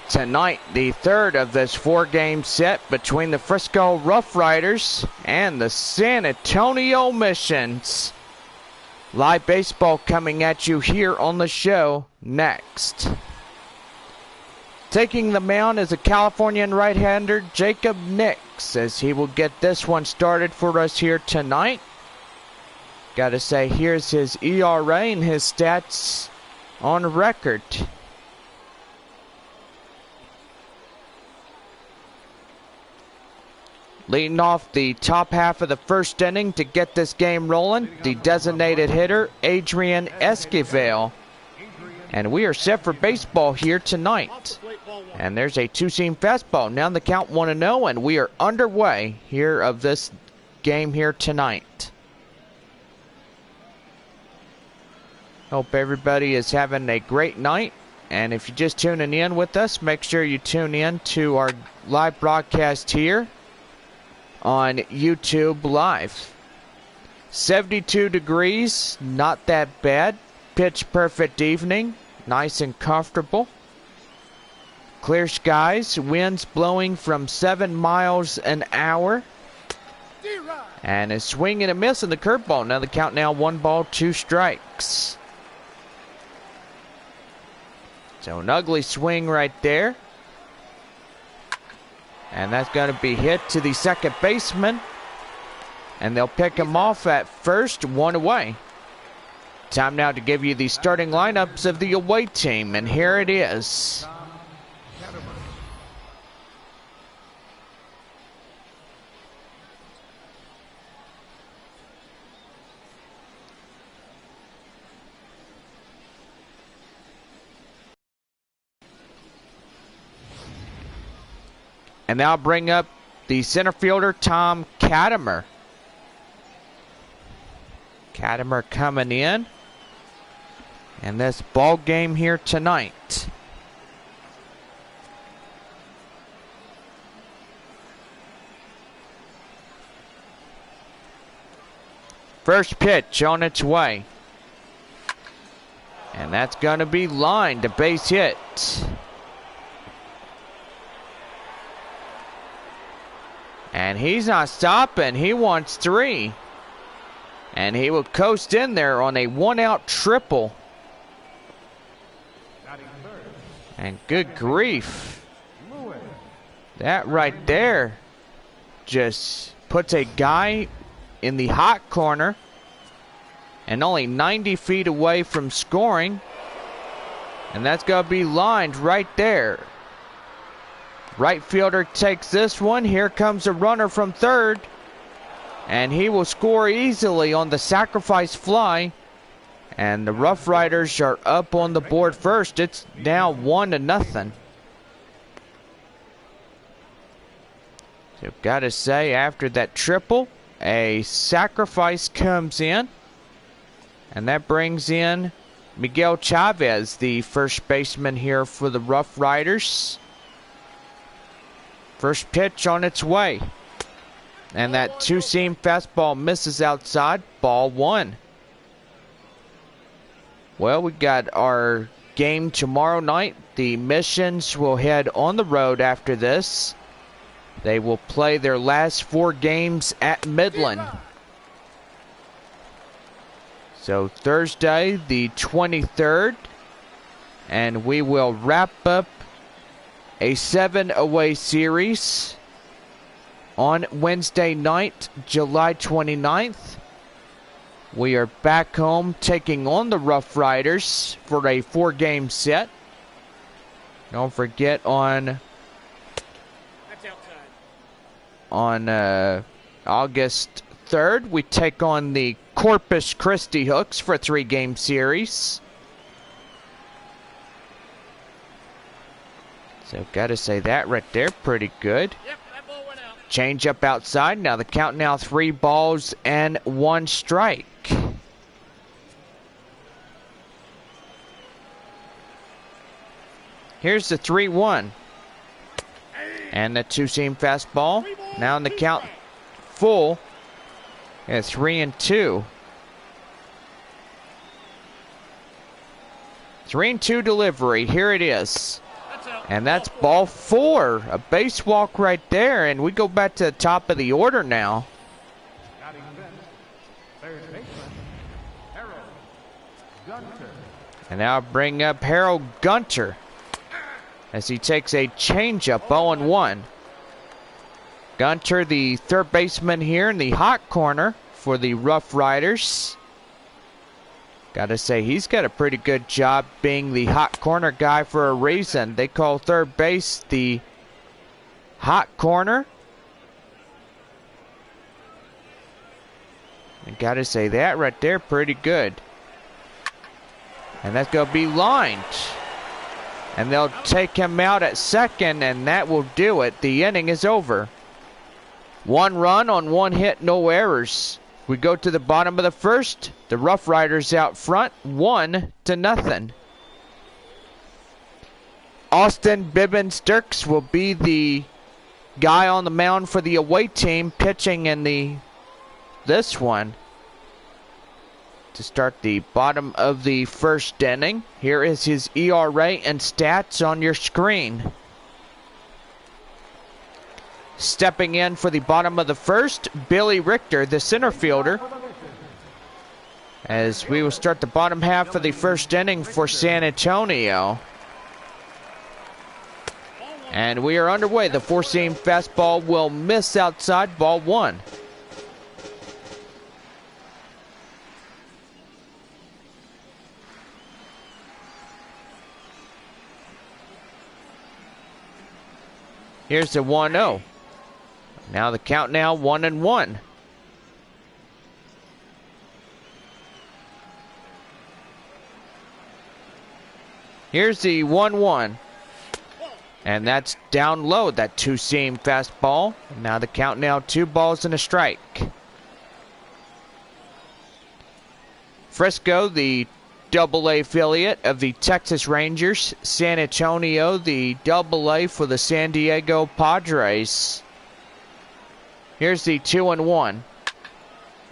Tonight, the third of this four-game set between the Frisco RoughRiders and the San Antonio Missions. Live baseball coming at you here on the show next. Taking the mound is a Californian right-hander, Jacob Nix, as he will get this one started for us here tonight. Gotta say, here's his ERA and his stats on record. Leading off the top half of the first inning to get this game rolling, the designated hitter, Adrian Esquivel. And we are set for baseball here tonight. And there's a two-seam fastball. Now the count 1-0, and we are underway here of this game here tonight. Hope everybody is having a great night. And if you're just tuning in with us, make sure you tune in to our live broadcast here on YouTube Live. 72 degrees, not that bad. Pitch perfect evening, nice and comfortable. Clear skies, winds blowing from 7 miles an hour. And a swing and a miss in the curveball. Now the count now 1-2 strikes. So an ugly swing right there. And that's going to be hit to the second baseman. And they'll pick him off at first, one away. Time now to give you the starting lineups of the away team. And here it is. And now bring up the center fielder, Tom Katimer. Katimer coming in. And this ball game here tonight. First pitch on its way. And that's going to be lined, a base hit. And he's not stopping. He wants 3. And he will coast in there on a 1-out triple. And good grief. That right there just puts a guy in the hot corner and only 90 feet away from scoring. And that's going to be lined right there. Right fielder takes this one. Here comes a runner from third. And he will score easily on the sacrifice fly. And the RoughRiders are up on the board first. It's now 1-0. So gotta say, after that triple, a sacrifice comes in. And that brings in Miguel Chavez, the first baseman here for the RoughRiders. First pitch on its way. And that two-seam fastball misses outside. Ball 1. Well, we got our game tomorrow night. The Missions will head on the road after this. They will play their last 4 games at Midland. So Thursday, the 23rd. And we will wrap up a 7-away series on Wednesday night, July 29th. We are back home taking on the RoughRiders for a 4-game set. Don't forget on August 3rd, we take on the Corpus Christi Hooks for a 3-game series. So gotta say that right there, pretty good. Yep, that ball went out. Change up outside. Now the count now 3 balls and 1 strike. Here's the 3-1. And the two-seam fastball. Now in the count full. At 3-2. 3-2 delivery. Here it is. That's out. And that's ball 4. A base walk right there. And we go back to the top of the order now. And now bring up Harold Gunter as he takes a changeup, 0-1. Gunter, the third baseman here in the hot corner for the RoughRiders. Gotta say, he's got a pretty good job being the hot corner guy for a reason. They call third base the hot corner. I gotta say, that right there, pretty good. And that's gonna be lined. And they'll take him out at second, and that will do it. The inning is over. 1 run on 1 hit, no errors. We go to the bottom of the first. The RoughRiders out front, 1-0. Austin Bibbins Dirks will be the guy on the mound for the away team, pitching in this one to start the bottom of the first inning. Here is his ERA and stats on your screen. Stepping in for the bottom of the first, Billy Richter, the center fielder. As we will start the bottom half of the first inning for San Antonio. And we are underway. The four-seam fastball will miss outside, ball 1. Here's the 1-0. Now the count now 1-1. Here's the 1-1. And that's down low, that two-seam fastball. Now the count now 2 balls and a strike. Frisco, the AA affiliate of the Texas Rangers. San Antonio, the AA for the San Diego Padres. Here's the 2-1.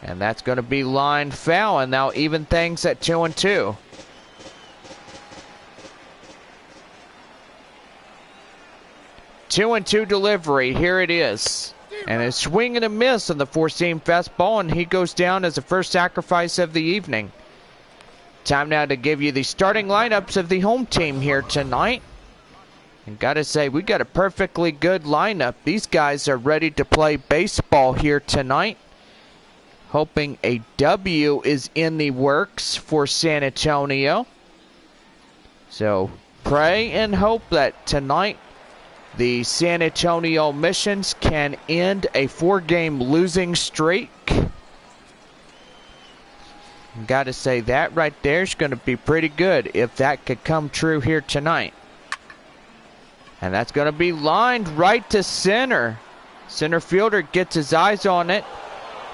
And that's going to be lined foul, and now even things at 2-2. Two and two delivery. Here it is. And a swing and a miss on the four-seam fastball, and he goes down as the first sacrifice of the evening. Time now to give you the starting lineups of the home team here tonight. And gotta say, we got a perfectly good lineup. These guys are ready to play baseball here tonight. Hoping a W is in the works for San Antonio. So pray and hope that tonight the San Antonio Missions can end a 4-game losing streak. Gotta say, that right there is going to be pretty good if that could come true here tonight. And that's going to be lined right to center. Center fielder gets his eyes on it.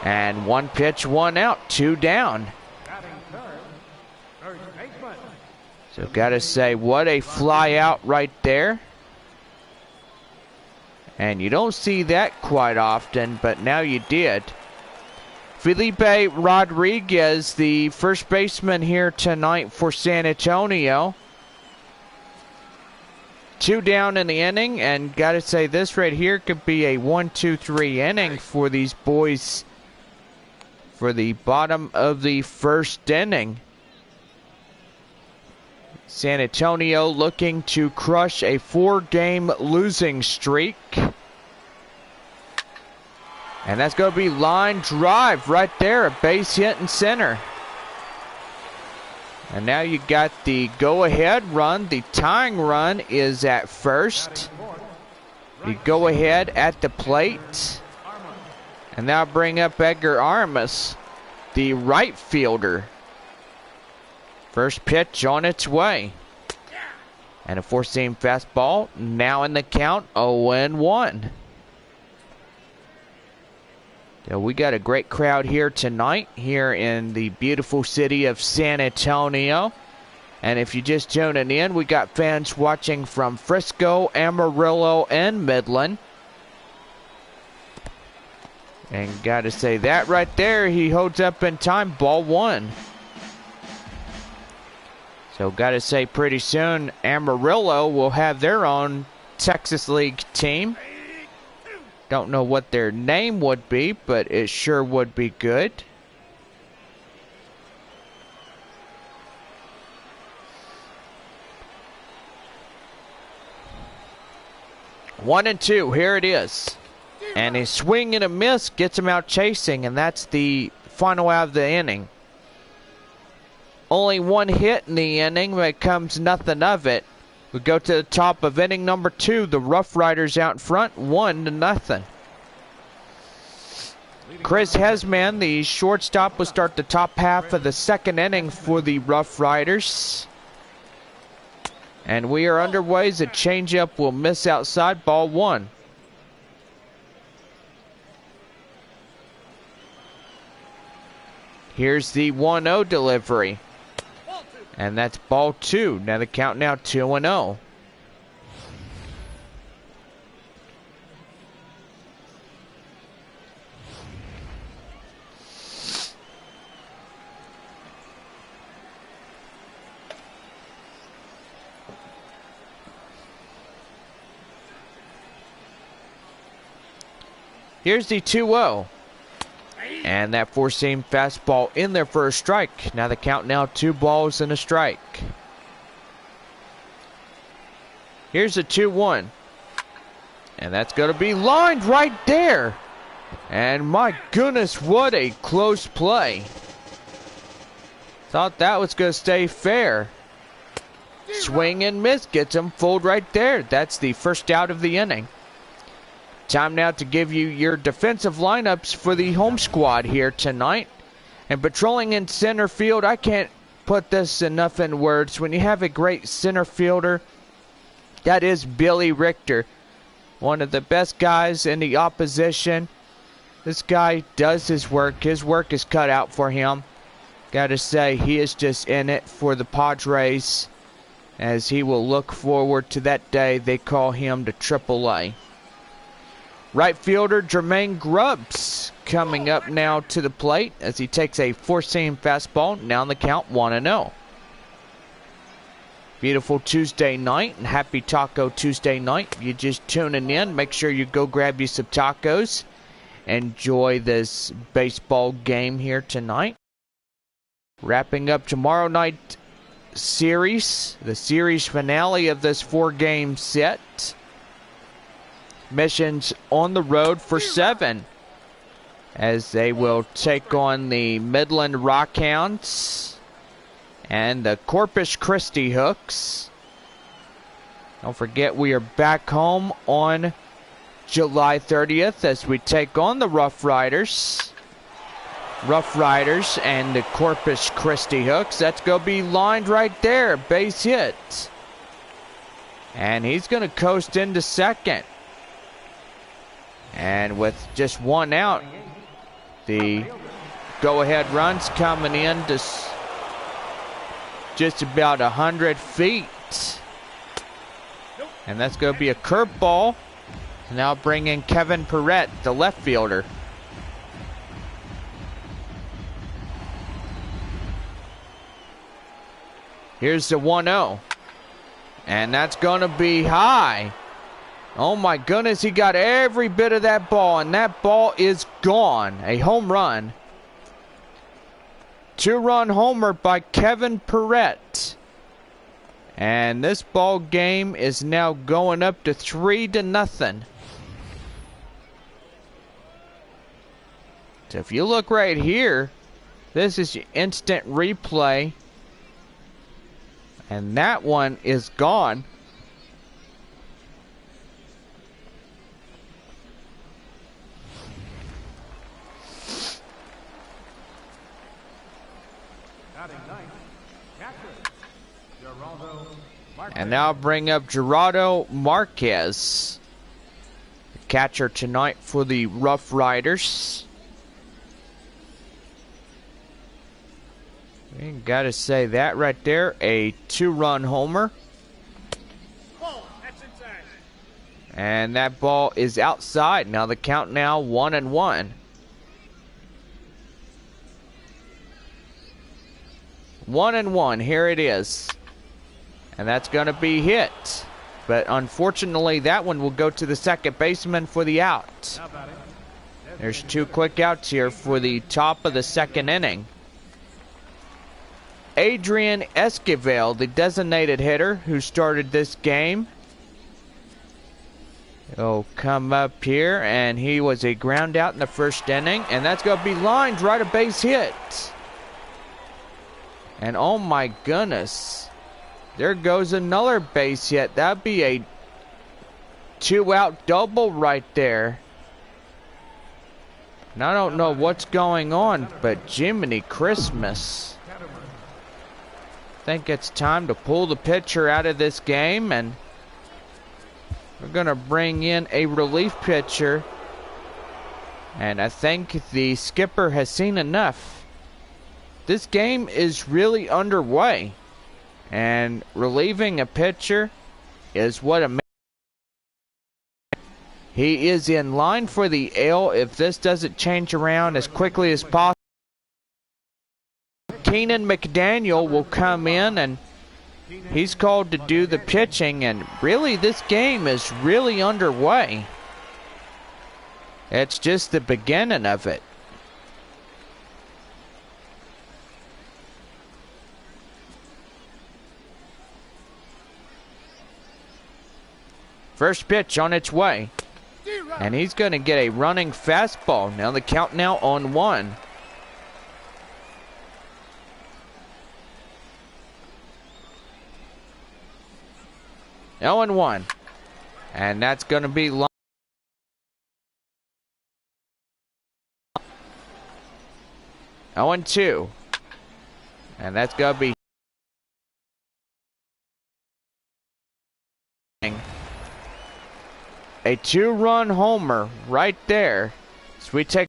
And 1 pitch, 1 out, 2 down. So gotta say, what a fly out right there. And you don't see that quite often, but now you did. Felipe Rodriguez, the first baseman here tonight for San Antonio. 2 down in the inning, and gotta say, this right here could be a 1-2-3 inning for these boys for the bottom of the first inning. San Antonio looking to crush a 4-game losing streak. And that's going to be line drive right there, a base hit in center. And now you got the go-ahead run. The tying run is at first. The go-ahead at the plate. And now bring up Edgar Armas, the right fielder. First pitch on its way. And a four-seam fastball now in the count, 0-1. So we got a great crowd here tonight, here in the beautiful city of San Antonio. And if you just tuning in, we got fans watching from Frisco, Amarillo, and Midland. And gotta say, that right there, he holds up in time, ball 1. So gotta say, pretty soon Amarillo will have their own Texas League team. Don't know what their name would be, but it sure would be good. One and two, here it is. And a swing and a miss gets him out chasing, and that's the final out of the inning. Only one hit in the inning, but it comes nothing of it. We go to the top of inning number 2. The RoughRiders out in front, 1-0. Chris Hesman, the shortstop, will start the top half of the second inning for the RoughRiders. And we are underway. The changeup will miss outside, ball 1. Here's the 1-0 delivery. And that's ball 2. Now the count now 2-0. Here's the 2-0. And that four-seam fastball in there for a strike. Now the count now 2 balls and a strike. Here's the 2-1. And that's going to be lined right there. And my goodness, what a close play. Thought that was going to stay fair. Swing and miss gets him fooled right there. That's the first out of the inning. Time now to give you your defensive lineups for the home squad here tonight. And patrolling in center field, I can't put this enough in words. When you have a great center fielder, that is Billy Richter. One of the best guys in the opposition. This guy does his work. His work is cut out for him. Gotta say, he is just in it for the Padres, as he will look forward to that day they call him to AAA. Right fielder Jermaine Grubbs coming up now to the plate as he takes a four-seam fastball. Now on the count 1-0. Beautiful Tuesday night and happy Taco Tuesday night. If you're just tuning in, make sure you go grab you some tacos. Enjoy this baseball game here tonight. Wrapping up tomorrow night series, the series finale of this 4-game set. Missions on the road for 7 as they will take on the Midland Rockhounds and the Corpus Christi Hooks. Don't forget, we are back home on July 30th as we take on the RoughRiders. RoughRiders and the Corpus Christi Hooks. That's going to be lined right there. Base hit. And he's going to coast into second. And with just 1 out, the go-ahead run's coming in to just about 100 feet. And that's going to be a curveball. Now bring in Kevin Perrette, the left fielder. Here's the 1-0. And that's going to be high. Oh my goodness, he got every bit of that ball, and that ball is gone. A home run. 2-run homer by Kevin Perrette. And this ball game is now going up to 3-0. So if you look right here, this is your instant replay. And that one is gone. And now bring up Gerardo Marquez, the catcher tonight for the RoughRiders. Gotta say that right there, a 2-run homer. And that ball is outside. Now the count now 1-1. 1-1, here it is. And that's going to be hit. But unfortunately, that one will go to the second baseman for the out. There's 2 quick outs here for the top of the second inning. Adrian Esquivel, the designated hitter who started this game, he'll come up here, and he was a ground out in the first inning, and that's going to be lined right, a base hit. And oh my goodness, there goes another base hit. That'd be a 2-out double right there. And I don't know what's going on, but Jiminy Christmas. I think it's time to pull the pitcher out of this game, and we're going to bring in a relief pitcher. And I think the skipper has seen enough. This game is really underway, and relieving a pitcher is what a man. He is in line for the L if this doesn't change around as quickly as possible. Keenan McDaniel will come in, and he's called to do the pitching, and really this game is really underway. It's just the beginning of it. First pitch on its way. And he's going to get a running fastball. Now the count now on 1. Now on 1. And that's going to be long. 0-2. And that's going to be a 2-run homer right there. So we take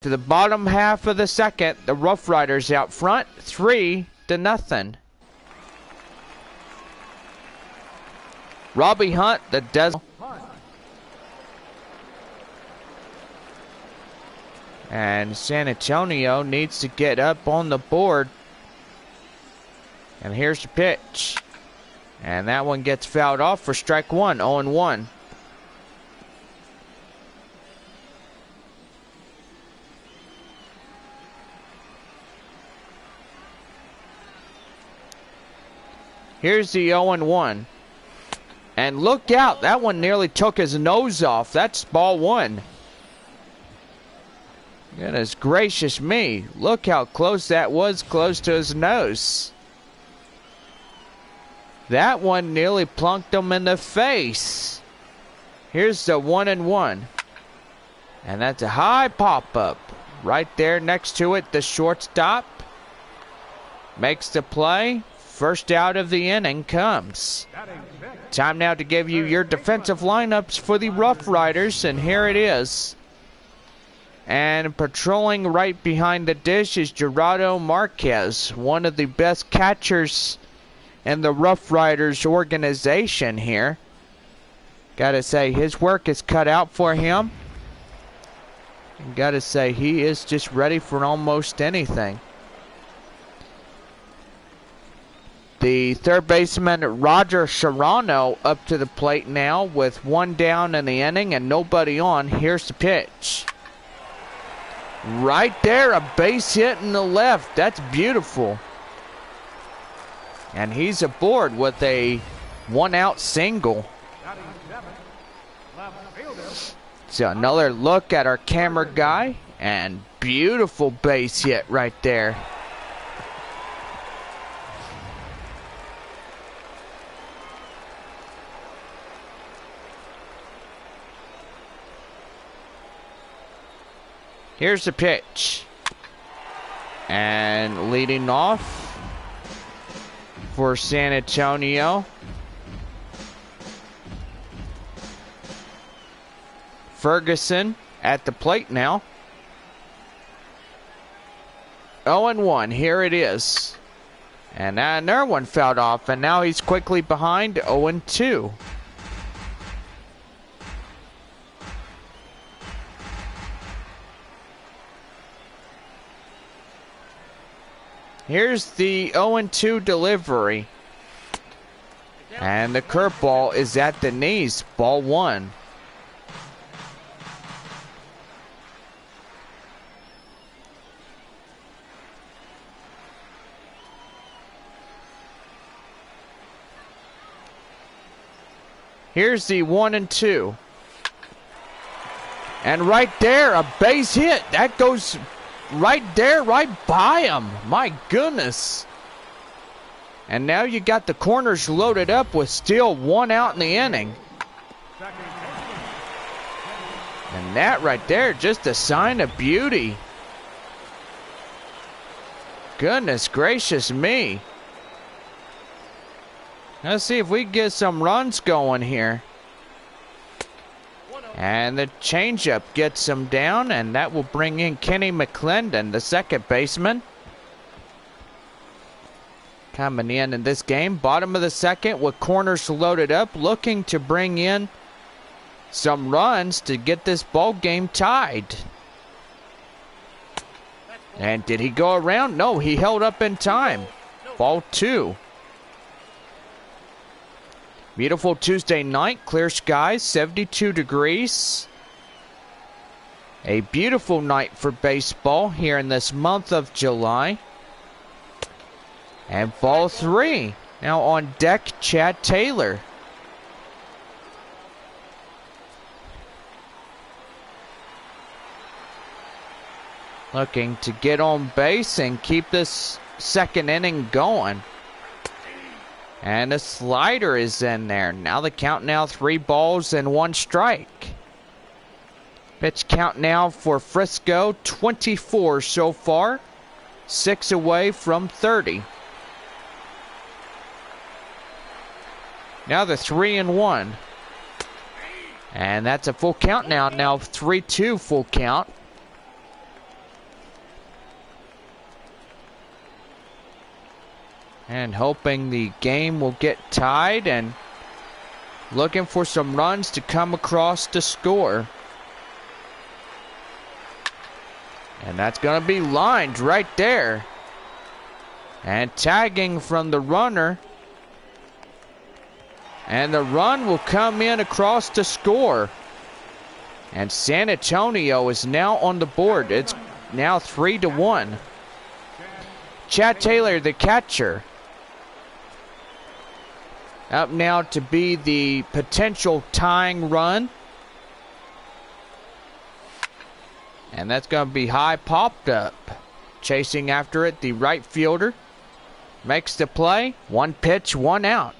to the bottom half of the second. The RoughRiders out front, 3-0. Robbie Hunt, the Des. And San Antonio needs to get up on the board. And here's the pitch. And that one gets fouled off for strike 1, 0-1. Here's the 0-1. And look out, that one nearly took his nose off. That's ball 1. Goodness gracious me. Look how close that was, close to his nose. That one nearly plunked him in the face. Here's the 1-1. And that's a high pop-up. Right there next to it, the shortstop makes the play. First out of the inning comes. Time now to give you your defensive lineups for the RoughRiders, and here it is. And patrolling right behind the dish is Gerardo Marquez, one of the best catchers in the RoughRiders organization here. Gotta say, his work is cut out for him. And gotta say, he is just ready for almost anything. The third baseman, Roger Serrano, up to the plate now with 1 down in the inning and nobody on. Here's the pitch. Right there, a base hit in the left. That's beautiful. And he's aboard with a 1-out single. So another look at our camera guy, and beautiful base hit right there. Here's the pitch. And leading off for San Antonio, Ferguson at the plate now. 0-1, here it is. And another one fouled off, and now he's quickly behind, 0-2. Here's the 0-2 delivery. And the curveball is at the knees. Ball 1. Here's the 1-2. And right there, a base hit. That goes right there, right by him. My goodness. And now you got the corners loaded up with still 1 out in the inning. And that right there, just a sign of beauty. Goodness gracious me. Let's see if we can get some runs going here. And the changeup gets him down, and that will bring in Kenny McClendon, the second baseman. Coming in this game, bottom of the second with corners loaded up, looking to bring in some runs to get this ball game tied. And did he go around? No, he held up in time. Ball 2. Beautiful Tuesday night, clear skies, 72 degrees. A beautiful night for baseball here in this month of July. And ball 3. Now on deck, Chad Taylor. Looking to get on base and keep this second inning going. And a slider is in there. Now the count now 3 balls and 1 strike. Pitch count now for Frisco, 24 so far. 6 away from 30. Now the 3-1. And that's a full count now. Now 3-2 full count. And hoping the game will get tied and looking for some runs to come across to score. And that's going to be lined right there. And tagging from the runner. And the run will come in across to score. And San Antonio is now on the board. It's now 3-1. Chad Taylor, the catcher. Up now to be the potential tying run. And that's going to be high popped up. Chasing after it, the right fielder. Makes the play. 1 pitch, 1 out.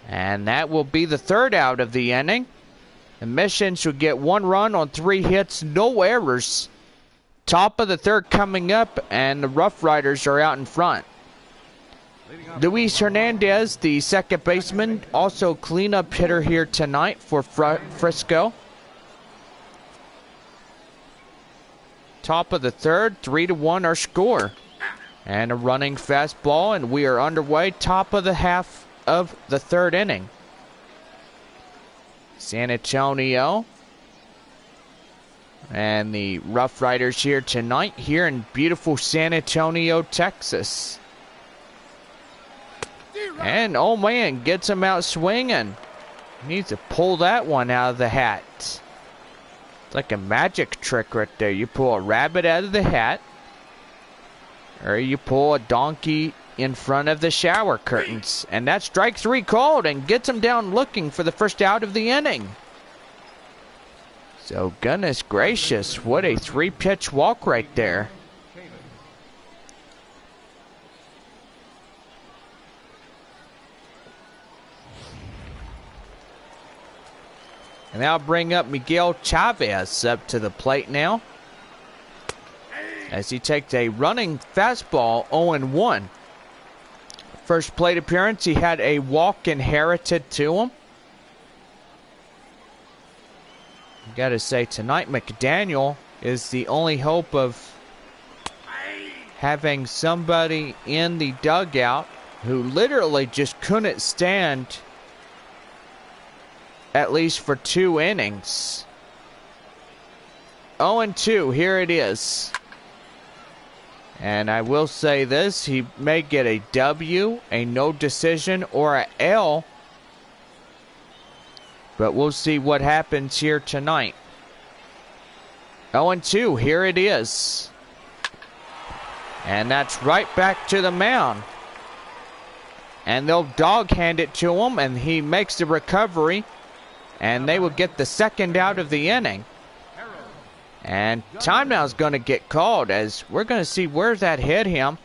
And that will be the 3rd out of the inning. The Mission should get 1 run on 3 hits, no errors. Top of the 3rd coming up, and the RoughRiders are out in front. Luis Hernandez, the second baseman, also cleanup hitter here tonight for Frisco. Top of the 3rd, 3-1 our score. And a running fastball, and we are underway. Top of the half of the 3rd inning. San Antonio and the RoughRiders here tonight, here in beautiful San Antonio, Texas. And, oh man, gets him out swinging. Needs to pull that one out of the hat. It's like a magic trick right there. You pull a rabbit out of the hat, or you pull a donkey in front of the shower curtains. And that's strike 3 called, and gets him down looking for the 1st out of the inning. So, goodness gracious, what a 3-pitch walk right there. And I'll bring up Miguel Chavez up to the plate now, as he takes a running fastball, 0-1. First plate appearance, he had a walk inherited to him. Got to say, tonight McDaniel is the only hope of having somebody in the dugout who literally just couldn't stand at least for 2 innings. 0-2, here it is. And I will say this, he may get a W, a no decision, or a L. But we'll see what happens here tonight. 0-2, here it is. And that's right back to the mound. And they'll dog hand it to him, and he makes the recovery. And they will get the second out of the inning. And timeout is going to get called, as we're going to see where that hit him.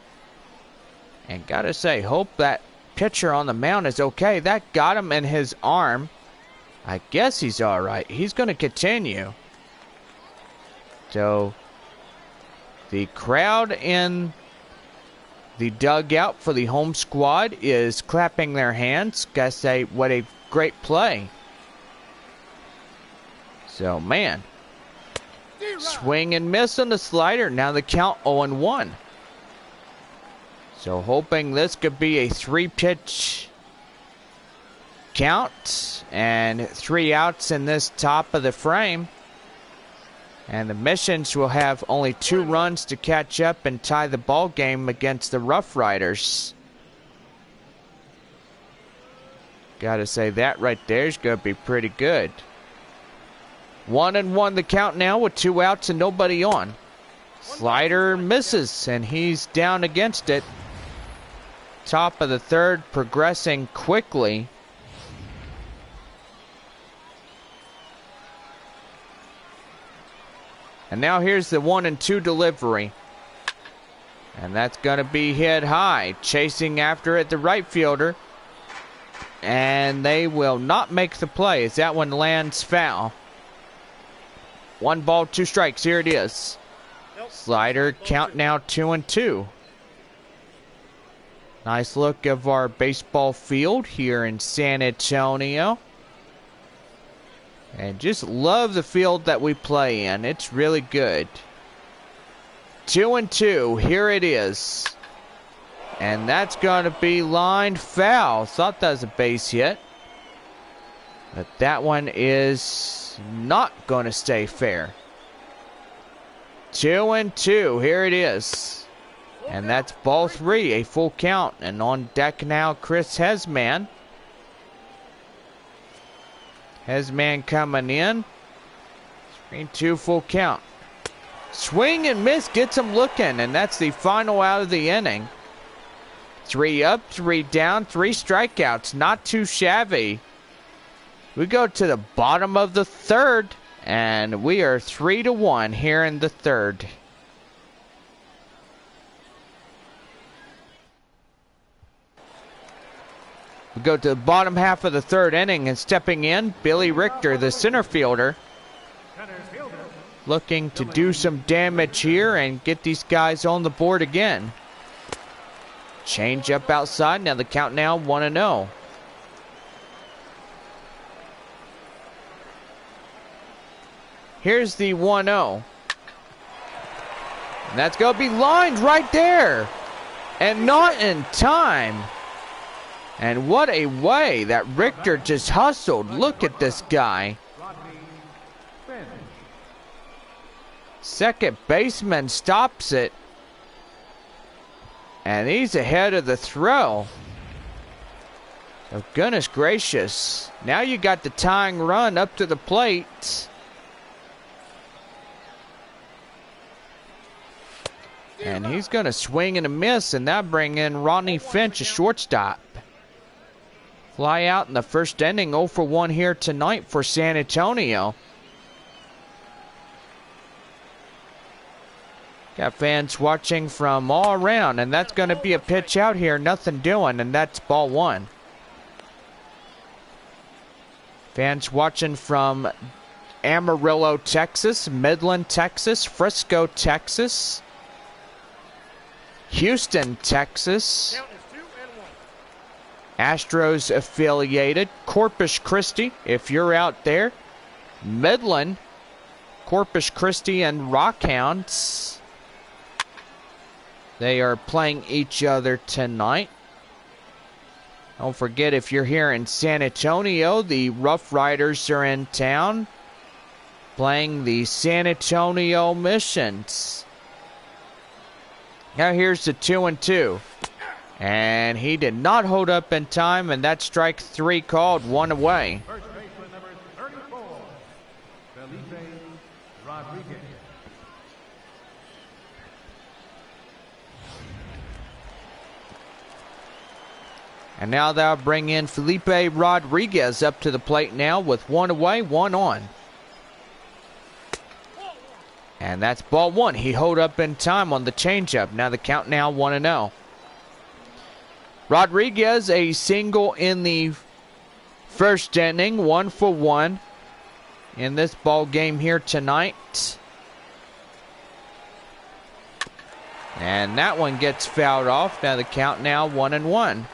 And gotta say, hope that pitcher on the mound is okay. That got him in his arm. I guess he's all right. He's going to continue. So the crowd in the dugout for the home squad is clapping their hands. Gotta say, what a great play. So, man. Swing and miss on the slider. Now the count 0-1. So hoping this could be a 3-pitch count. And 3 outs in this top of the frame. And the Missions will have only 2 runs to catch up and tie the ball game against the RoughRiders. Gotta say, that right there is going to be pretty good. 1-1 the count now with 2 outs and nobody on. Slider misses, and he's down against it. Top of the third, progressing quickly. And now here's the 1-2 delivery. And that's going to be hit high. Chasing after it, the right fielder. And they will not make the play as that one lands foul. 1 ball, 2 strikes. Here it is. Slider, count now 2-2. Nice look of our baseball field here in San Antonio. And just love the field that we play in. It's really good. 2-2. Here it is. And that's going to be lined foul. Thought that was a base hit. But that one is not going to stay fair. 2-2. Here it is. And that's ball 3, a full count. And on deck now, Chris Hesman. Hesman coming in. 3-2, full count. Swing and miss gets him looking. And that's the final out of the inning. 3 up, 3 down, 3 strikeouts. Not too shabby. We go to the bottom of the third, and we are 3-1 here in the third. We go to the bottom half of the third inning, and stepping in, Billy Richter, the center fielder, looking to do some damage here and get these guys on the board again. Change up outside, now the count now 1-0. Here's the 1-0. And that's going to be lined right there. And not in time. And what a way that Richter just hustled. Look at this guy. Second baseman stops it. And he's ahead of the throw. Oh, goodness gracious. Now you got the tying run up to the plate. And he's going to swing and a miss, and that bring in Ronnie Finch, a shortstop. Fly out in the first inning, 0-for-1 here tonight for San Antonio. Got fans watching from all around, and that's going to be a pitch out here, nothing doing, and that's ball 1. Fans watching from Amarillo, Texas, Midland, Texas, Frisco, Texas, Houston, Texas, Astros affiliated, Corpus Christi, if you're out there, Midland, Corpus Christi, and Rockhounds. They are playing each other tonight. Don't forget, if you're here in San Antonio, the RoughRiders are in town playing the San Antonio Missions. Now here's the 2-2. And he did not hold up in time, and that's strike 3 called, 1 away. First baseman number 34, Felipe Rodriguez. And now they'll bring in Felipe Rodriguez up to the plate now with 1 away, 1 on. And that's ball 1. He hold up in time on the changeup. Now the count now 1-0. Rodriguez a single in the first inning, 1 for 1 in this ball game here tonight. And that one gets fouled off. Now the count now 1-1.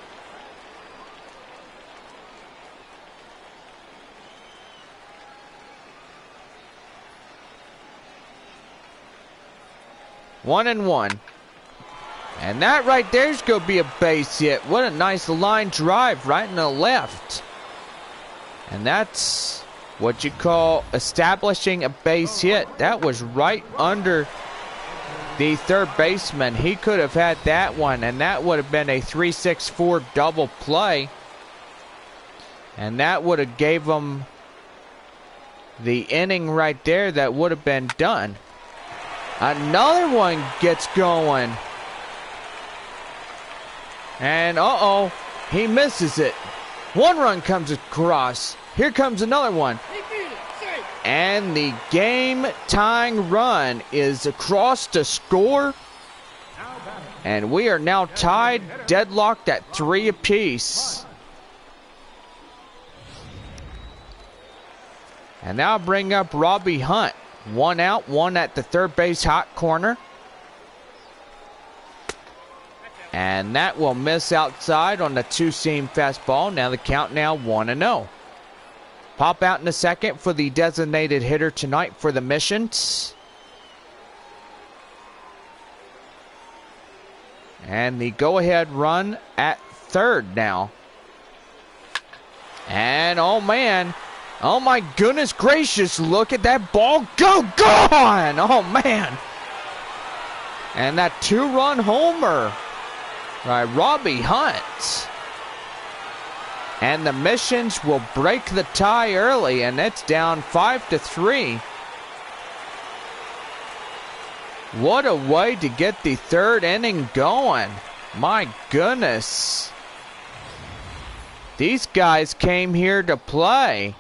One and one. And that right there is going to be a base hit. What a nice line drive right in the left. And that's what you call establishing a base hit. That was right under the third baseman. He could have had that one, and that would have been a 3-6-4 double play. And that would have gave him the inning right there that would have been done. Another one gets going. And uh-oh, he misses it. 1 run comes across. Here comes another one. And the game-tying run is across to score. And we are now tied, deadlocked at 3 apiece. And now bring up Robbie Hunt. 1 out, 1 at the third base hot corner. And that will miss outside on the 2-seam fastball. Now the count now 1-0. Pop out in a second for the designated hitter tonight for the Missions. And the go-ahead run at third now. And oh man, oh my goodness gracious, look at that ball go, gone! Oh man. And that 2-run homer by Robbie Hunt. And the Missions will break the tie early, and it's down 5-3. What a way to get the third inning going. My goodness. These guys came here to play.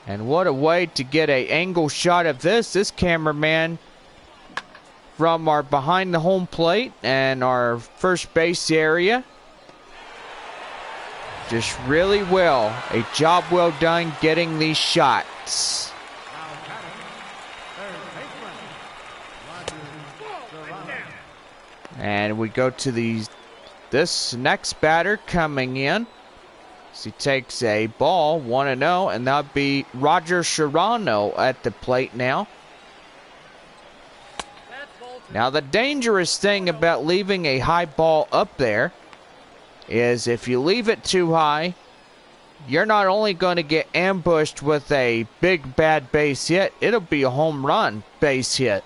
And what a way to get an angle shot of this. This cameraman from our behind the home plate and our first base area. Just really well. A job well done getting these shots. And we go to this next batter coming in. So he takes a ball, 1-0, and that'll be Roger Serrano at the plate now. Now the dangerous thing about leaving a high ball up there is if you leave it too high, you're not only going to get ambushed with a big bad base hit, it'll be a home run base hit.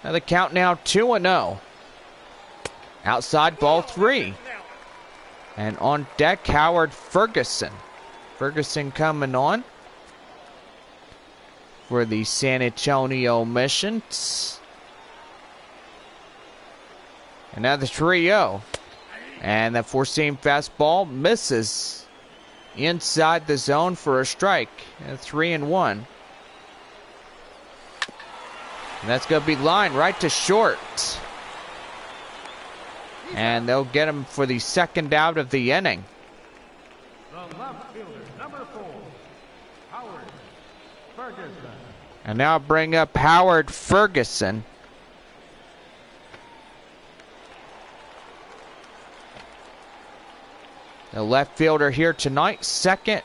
Now the count now 2-0. Outside ball 3. And on deck, Howard Ferguson. Ferguson coming on for the San Antonio Missions. Another 3-0. And the 4-seam fastball misses inside the zone for a strike. 3-1. And that's going to be lined right to short. And they'll get him for the second out of the inning. The left fielder, number 4, Howard Ferguson. And now bring up Howard Ferguson. The left fielder here tonight, second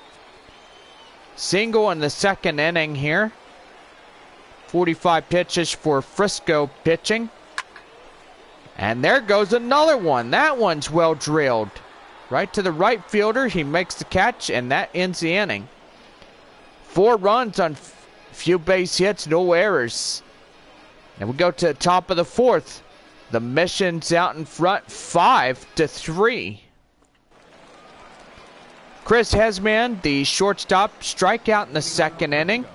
single in the second inning here. 45 pitches for Frisco pitching. And there goes another one. That one's well drilled. Right to the right fielder. He makes the catch, and that ends the inning. 4 runs on few base hits, no errors. And we go to the top of the fourth. The mission's out in front, 5-3. Chris Hesman, the shortstop, strikeout in the second inning.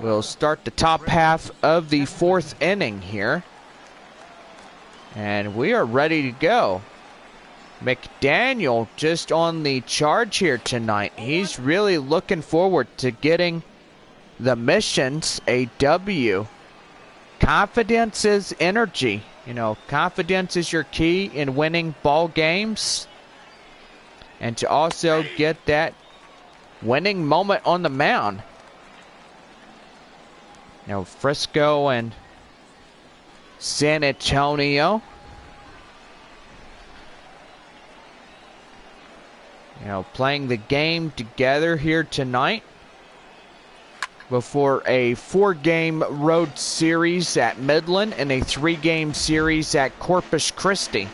We'll start the top half of the fourth inning here. And we are ready to go. McDaniel just on the charge here tonight. He's really looking forward to getting the missions a W. Confidence is energy. You know, confidence is your key in winning ball games. And to also get that winning moment on the mound. You know, Frisco and San Antonio. You know, playing the game together here tonight before a 4-game road series at Midland and a 3-game series at Corpus Christi.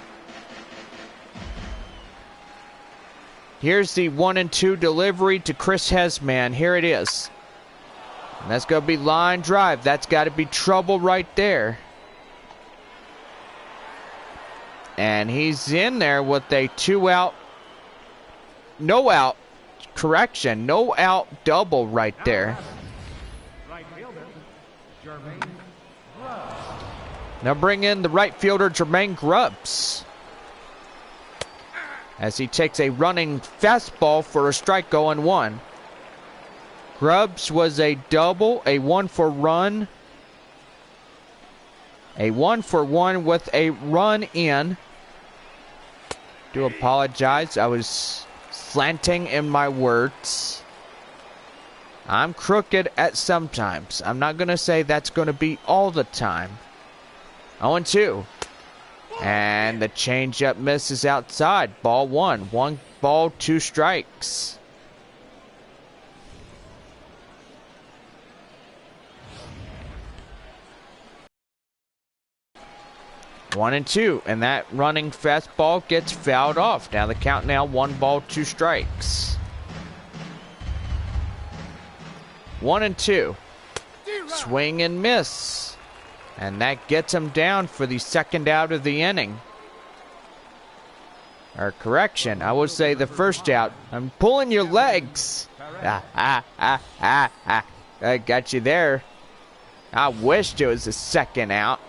Here's the 1-2 delivery to Chris Hesman. Here it is. And that's going to be line drive. That's got to be trouble right there. And he's in there with a 2-out, no out double right there. Now bring in the right fielder, Jermaine Grubbs, as he takes a running fastball for a strike, 0-1. Grubbs was a double, a 1-for-1, a 1-for-1 with a run in. Do apologize, I was slanting in my words. I'm crooked at sometimes. I'm not going to say that's going to be all the time. 0-2. And the changeup misses outside. Ball 1. 1 ball, 2 strikes. One and 2, and that running fastball gets fouled off. Now the count 1 ball, 2 strikes. 1-2. Swing and miss. And that gets him down for the second out of the inning. Or correction, I would say the first out. I'm pulling your legs. I got you there. I wished it was the second out.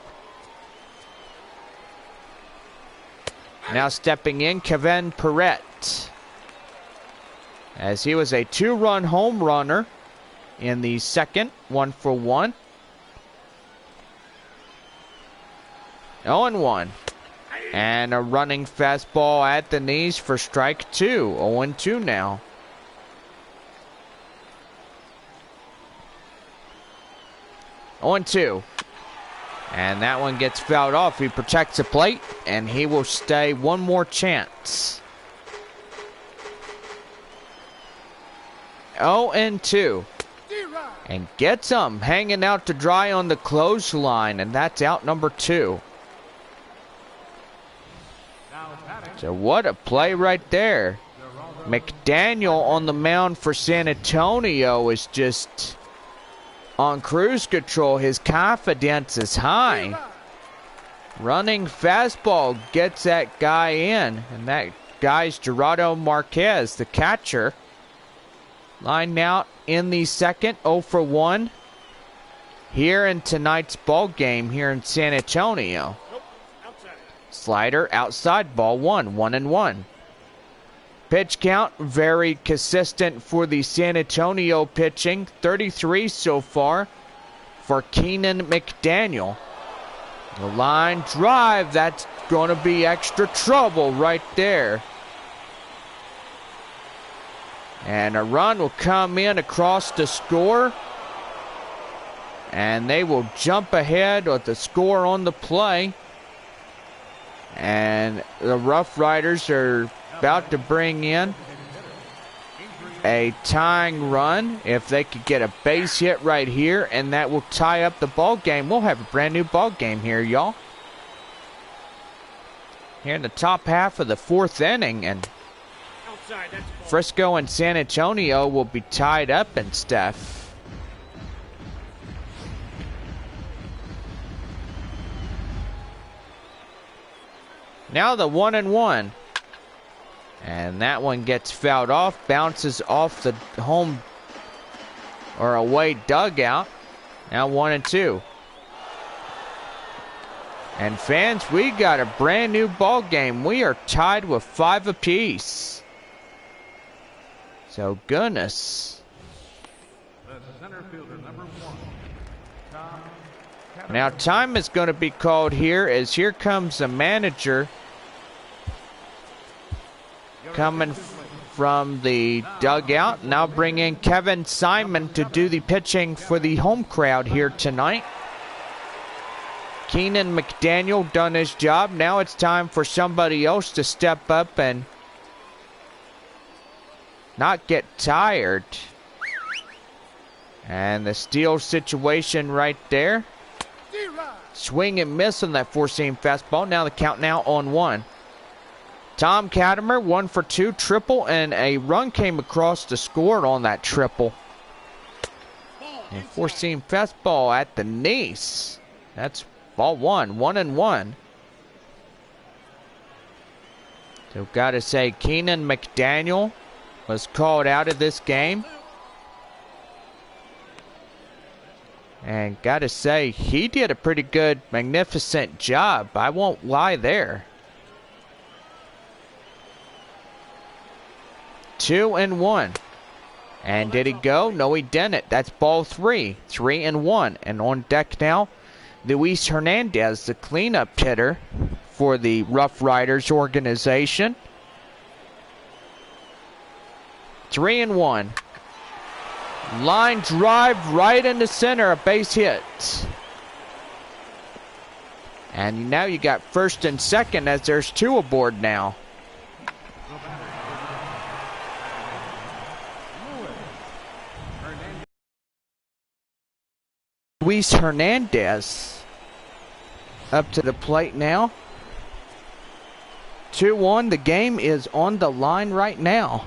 Now stepping in, Kevin Perrette, as he was a 2-run home runner in the second, 1-for-1. 0-1. And a running fastball at the knees for strike 2. 0-2 now. On 2. And that one gets fouled off. He protects the plate, and he will stay one more chance. 0-2. And gets him hanging out to dry on the clothesline, and that's out number 2. So what a play right there. McDaniel on the mound for San Antonio is just on cruise control. His confidence is high. Running fastball gets that guy in. And that guy's Gerardo Marquez, the catcher. Lined out in the second, 0-for-1. Here in tonight's ball game here in San Antonio. Slider outside, ball 1, 1-1. Pitch count very consistent for the San Antonio pitching. 33 so far for Keenan McDaniel. The line drive, that's going to be extra trouble right there. And a run will come in across the score. And they will jump ahead with the score on the play. And the RoughRiders are about to bring in a tying run. If they could get a base hit right here, and that will tie up the ball game, we'll have a brand new ball game here, y'all. Here in the top half of the fourth inning, and Frisco and San Antonio will be tied up and stuff. Now the 1-1. And that one gets fouled off, bounces off the home or away dugout. Now 1-2. And fans, we got a brand new ball game. We are tied with 5 apiece. So goodness. The center fielder, number 1, Tom. Now time is going to be called here as here comes the manager coming from the dugout. Now bring in Kevin Simon to do the pitching for the home crowd here tonight. Keenan McDaniel done his job. Now it's time for somebody else to step up and not get tired. And the steal situation right there. Swing and miss on that four-seam fastball. Now the count now on 1. Tom Katimer, 1 for 2, triple, and a run came across to score on that triple. And four-seam fastball at the knees. That's ball 1, 1-1. So gotta say, Keenan McDaniel was called out of this game. And gotta say, he did a pretty good, magnificent job. I won't lie there. 2-1. And did he go? No, he didn't. That's ball 3. 3-1. And on deck now, Luis Hernandez, the cleanup hitter for the RoughRiders organization. 3-1. Line drive right in the center, a base hit. And now you got first and second as there's 2 aboard now. Luis Hernandez up to the plate now. 2-1, the game is on the line right now.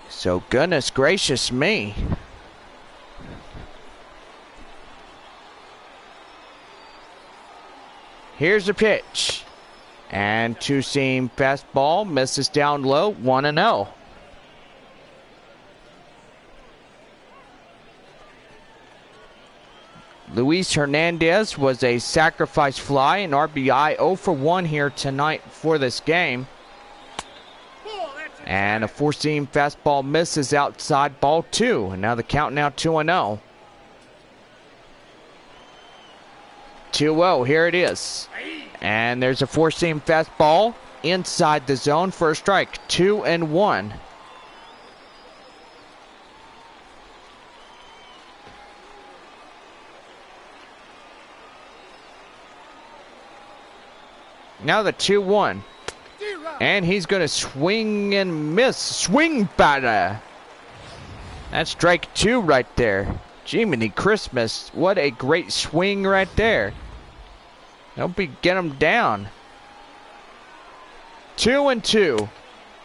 So goodness gracious me. Here's the pitch. And two-seam fastball misses down low, 1-0. Luis Hernandez was a sacrifice fly, an RBI 0 for 1 here tonight for this game. And a four-seam fastball misses outside, ball 2. And now the count now 2-0. 2-0, here it is. And there's a four-seam fastball inside the zone for a strike. 2-1. Now the 2-1. And he's going to swing and miss. Swing batter. That's strike 2 right there. Jiminy Christmas. What a great swing right there. Don't get him down. 2-2.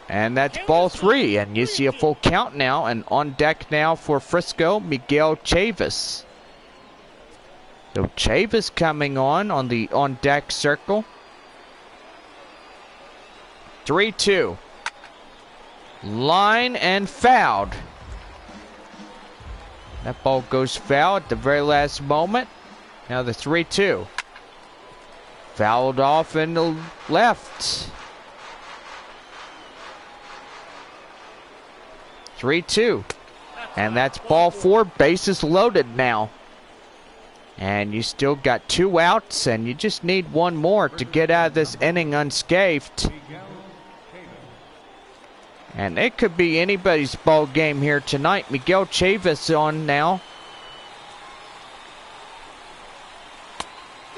And that's ball 3. And you see a full count now. And on deck now for Frisco, Miguel Chavis. So Chavis coming on the on deck circle. 3-2. Line and fouled. That ball goes foul at the very last moment. Now the 3-2. Fouled off in the left. 3-2. And that's ball 4. Bases loaded now. And you still got 2 outs, and you just need 1 more to get out of this inning unscathed. And it could be anybody's ball game here tonight. Miguel Chavis on now.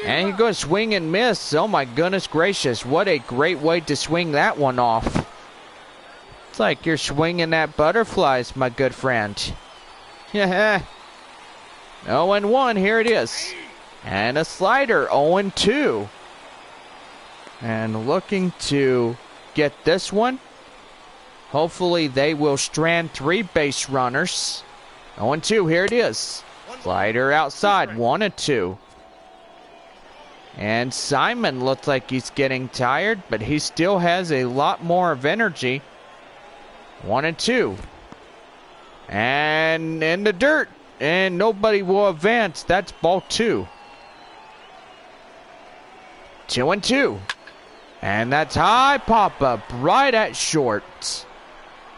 And he goes swing and miss. Oh my goodness gracious. What a great way to swing that one off. It's like you're swinging at butterflies, my good friend. Yeah. 0-1, here it is. And a slider, 0-2. And looking to get this one. Hopefully they will strand 3 base runners. 0-2, here it is. Slider outside, 1-2. And Simon looks like he's getting tired, but he still has a lot more of energy. 1-2. And in the dirt. And nobody will advance. That's ball 2. 2-2. And that's high pop-up right at short.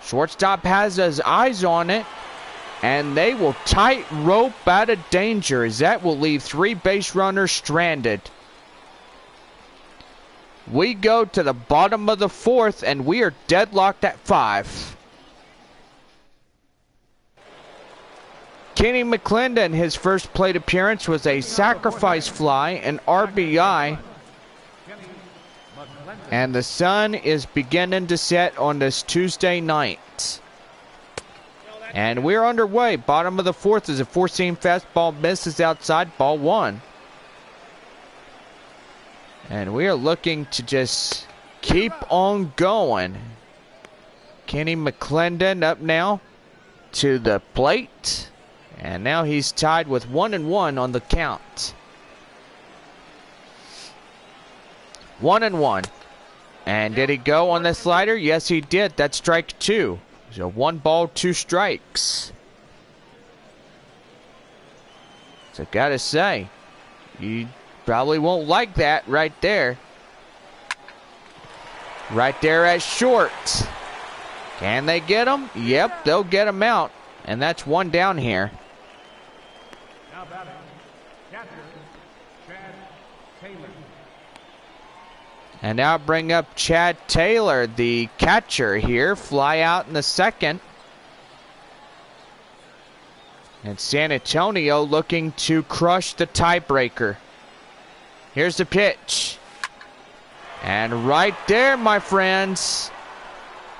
Shortstop has his eyes on it. And they will tight rope out of danger, as that will leave 3 base runners stranded. We go to the bottom of the 4th, and we are deadlocked at 5. Kenny McClendon, his first plate appearance was a sacrifice fly, an RBI. And the sun is beginning to set on this Tuesday night. And we're underway. Bottom of the 4th is a 4-seam fastball, misses outside, ball 1. And we are looking to just keep on going. Kenny McClendon up now to the plate. And now he's tied with 1-1 on the count. 1-1. And did he go on the slider? Yes, he did. That's strike 2. So 1 ball, 2 strikes. So gotta say, you probably won't like that right there. Right there at short. Can they get him? Yep, they'll get him out. And that's 1 down here. Now batting, catcher, Chad Taylor. And now bring up Chad Taylor, the catcher here. Fly out in the 2nd. And San Antonio looking to crush the tiebreaker. Here's the pitch. And right there, my friends.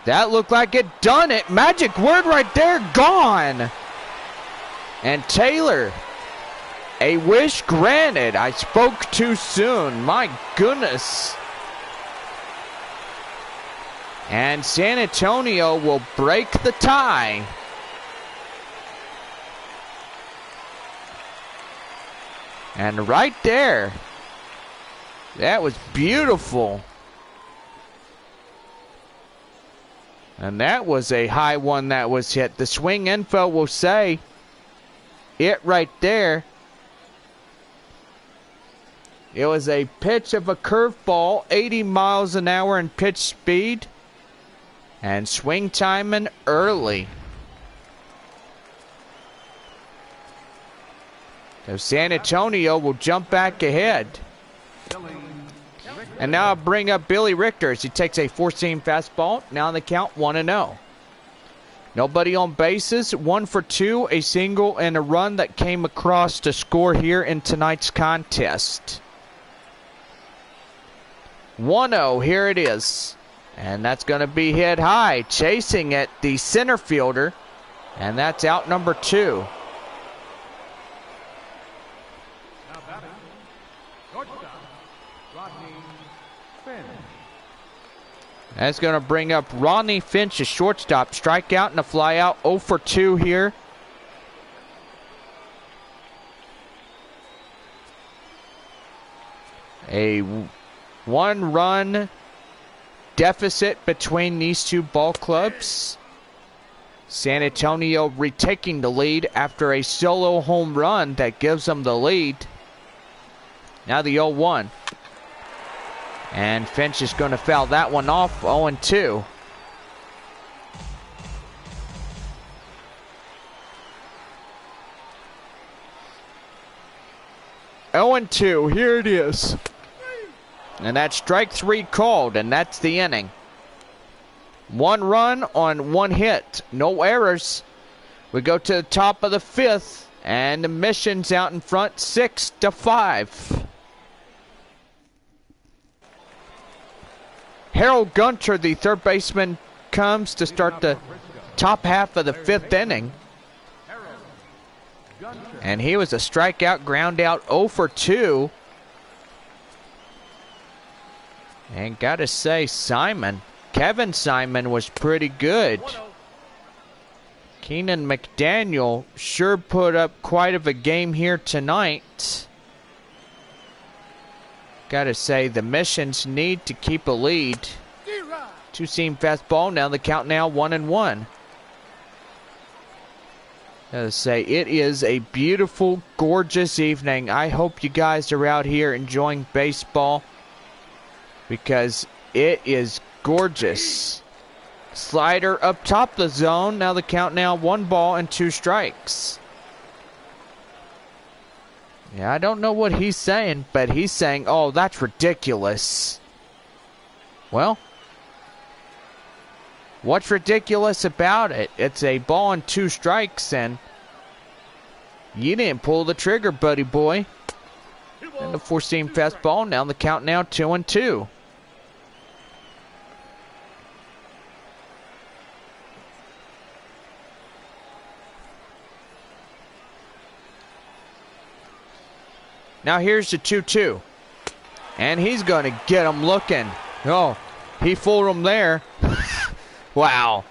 That looked like it done it. Magic word right there, gone. And Taylor, a wish granted. I spoke too soon. My goodness. And San Antonio will break the tie. And right there, that was beautiful. And that was a high one that was hit. The swing info will say it right there. It was a pitch of a curveball, 80 miles an hour in pitch speed. And swing timing early. So San Antonio will jump back ahead. And now I'll bring up Billy Richter as he takes a 4-seam fastball. Now on the count, 1-0. Nobody on bases, 1 for 2, a single and a run that came across to score here in tonight's contest. 1-0, here it is. And that's going to be hit high, chasing it, the center fielder. And that's out number 2. Now batting, shortstop, Rodney Finch. That's going to bring up Rodney Finch, a shortstop. Strikeout and a flyout, 0 for 2 here. A 1-run deficit between these two ball clubs. San Antonio retaking the lead after a solo home run that gives them the lead. Now the 0-1. And Finch is going to foul that one off, 0-2. Here it is. And that's strike 3 called, and that's the inning. 1 run on 1 hit. No errors. We go to the top of the 5th, and the Mission's out in front, 6-5. Harold Gunter, the third baseman, comes to start the top half of the 5th inning. And he was a strikeout, ground out, 0 for 2. And gotta say, Kevin Simon was pretty good. Keenan McDaniel sure put up quite of a game here tonight. Gotta say, the Missions need to keep a lead. Two-seam fastball, now the count now 1-1. Gotta say, it is a beautiful, gorgeous evening. I hope you guys are out here enjoying baseball because it is gorgeous. Slider up top the zone, now the count now 1-2 strikes. Yeah, I don't know what he's saying, but he's saying, oh, that's ridiculous. Well, what's ridiculous about it? It's a ball and 2 strikes, and you didn't pull the trigger, buddy boy. And the 4-seam fastball, now the count now 2-2. Now here's the 2-2. And he's going to get him looking. Oh, he fooled him there. Wow.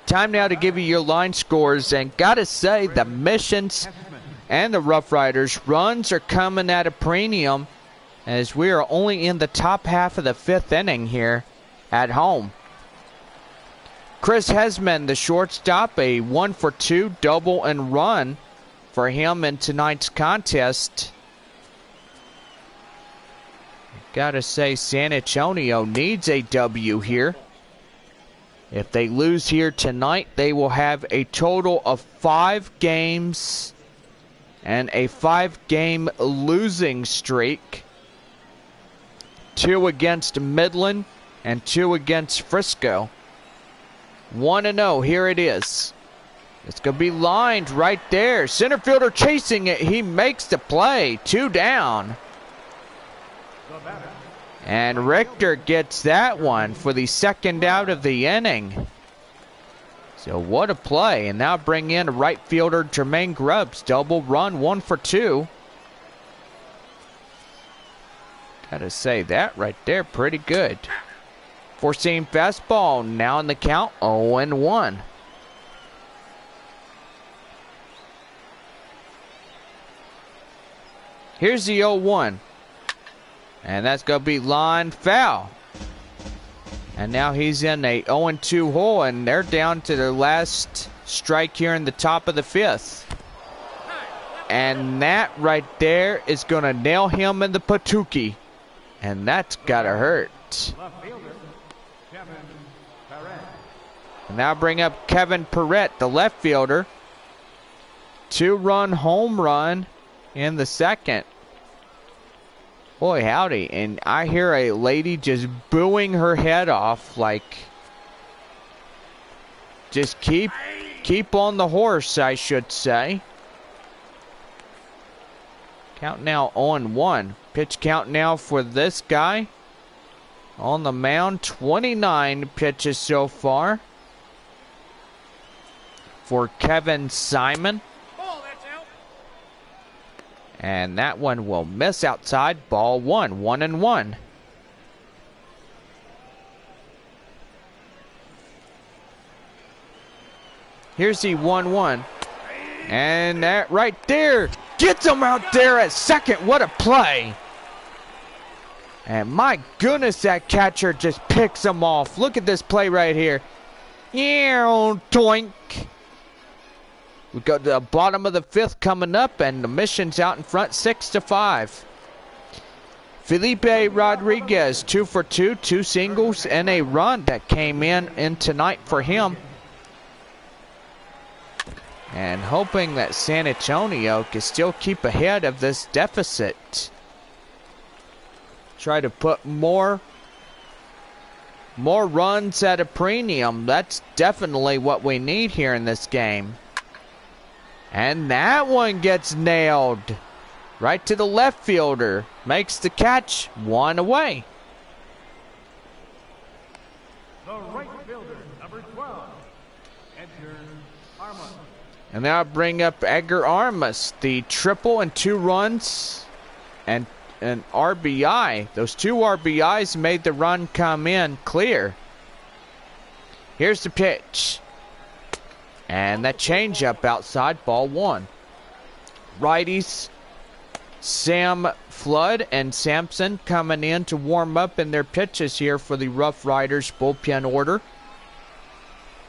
Time now to give you your line scores. And gotta say, the Missions and the RoughRiders runs are coming at a premium as we are only in the top half of the 5th inning here at home. Chris Hesman, the shortstop, a 1-for-2 double and run for him in tonight's contest. Gotta say, San Antonio needs a W here. If they lose here tonight, they will have a total of 5 games and a 5-game losing streak. 2 against Midland and 2 against Frisco. 1-0, here it is. It's going to be lined right there. Center fielder chasing it. He makes the play. 2 down. And Richter gets that one for the 2nd out of the inning. So what a play. And now bring in right fielder Jermaine Grubbs. Double run, 1-for-2. Gotta say, that right there, pretty good. 4-seam fastball, now in the count, 0-1. Here's the 0-1. And that's going to be line foul. And now he's in a 0-2 hole, and they're down to their last strike here in the top of the 5th. And that right there is going to nail him in the patookie. And that's got to hurt. And now bring up Kevin Perrette, the left fielder. 2-run home run in the 2nd. Boy, howdy. And I hear a lady just booing her head off like, just keep on the horse, I should say. Count now 0-1. Pitch count now for this guy. On the mound, 29 pitches so far for Kevin Simon. And that one will miss outside. Ball 1, 1-1. Here's the 1-1. And that right there gets him out there at second. What a play. And my goodness, that catcher just picks him off. Look at this play right here. Yeah, doink. We got the bottom of the 5th coming up, and the Mission's out in front 6-5. Felipe Rodriguez, 2-for-2, 2 singles and a run that came in tonight for him. And hoping that San Antonio can still keep ahead of this deficit. Try to put more runs at a premium. That's definitely what we need here in this game. And that one gets nailed. Right to the left fielder. Makes the catch. 1 away. The right fielder, number 12, Edgar Armas. And now bring up Edgar Armas. The triple and 2 runs. And an RBI. Those 2 RBIs made the run come in clear. Here's the pitch. And that changeup outside, ball one. Righties, Sam Flood and Sampson coming in to warm up in their pitches here for the RoughRiders bullpen order.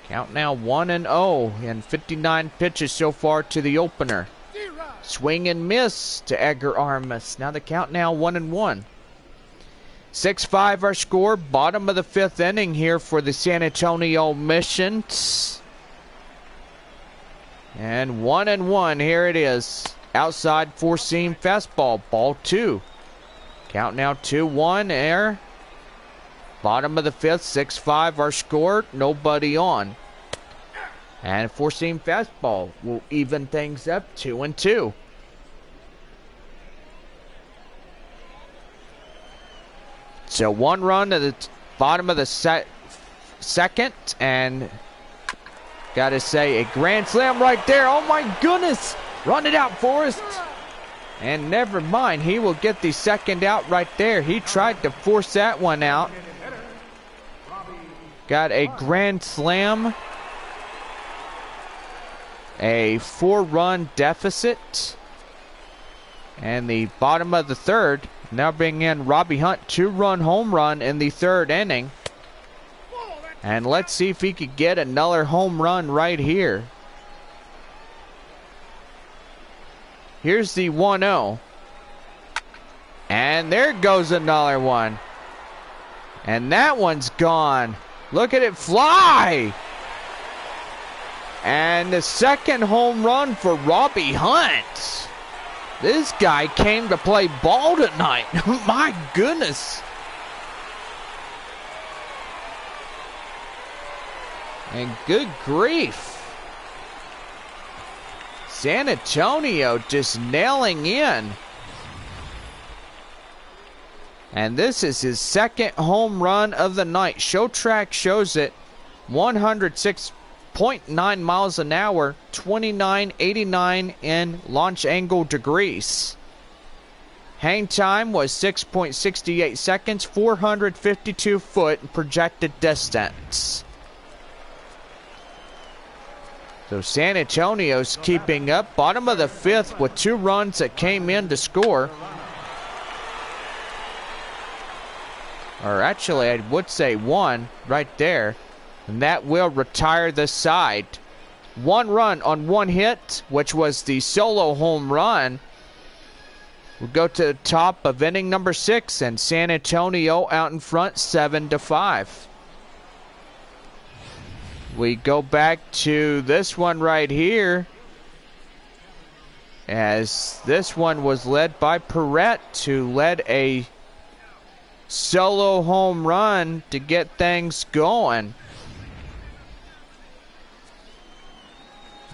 Count now 1-0 and 59 pitches so far to the opener. Swing and miss to Edgar Armas. Now the count now 1-1. 6-5 our score. Bottom of the fifth inning here for the San Antonio Missions. And 1-1. Here it is. Outside four-seam fastball. Ball two. Count now 2-1 there. Bottom of the fifth. 6-5 our score. Nobody on. And four-seam fastball will even things up 2-2. So one run to the bottom of the second, and gotta say a grand slam right there. Oh my goodness! Run it out, Forrest. And never mind, he will get the second out right there. He tried to force that one out. Got a grand slam. A 4-run deficit. And the bottom of the third. Now bring in Robbie Hunt, 2-run home run in the third inning. And let's see if he could get another home run right here. Here's the 1-0. And there goes another one. And that one's gone. Look at it fly. And the second home run for Robbie Hunt. This guy came to play ball tonight. My goodness. And good grief. San Antonio just nailing in. And this is his second home run of the night. Show track shows it. 106.9 miles an hour, 29.89 in launch angle degrees. Hang time was 6.68 seconds, 452 foot projected distance. So San Antonio's keeping up. Bottom of the fifth with 2 runs that came in to score. Or actually, I would say 1 right there. And that will retire the side. 1 run on 1 hit, which was the solo home run. We'll go to the top of inning number 6, and San Antonio out in front 7-5. We go back to this one right here, as this one was led by Perrette, who led a solo home run to get things going.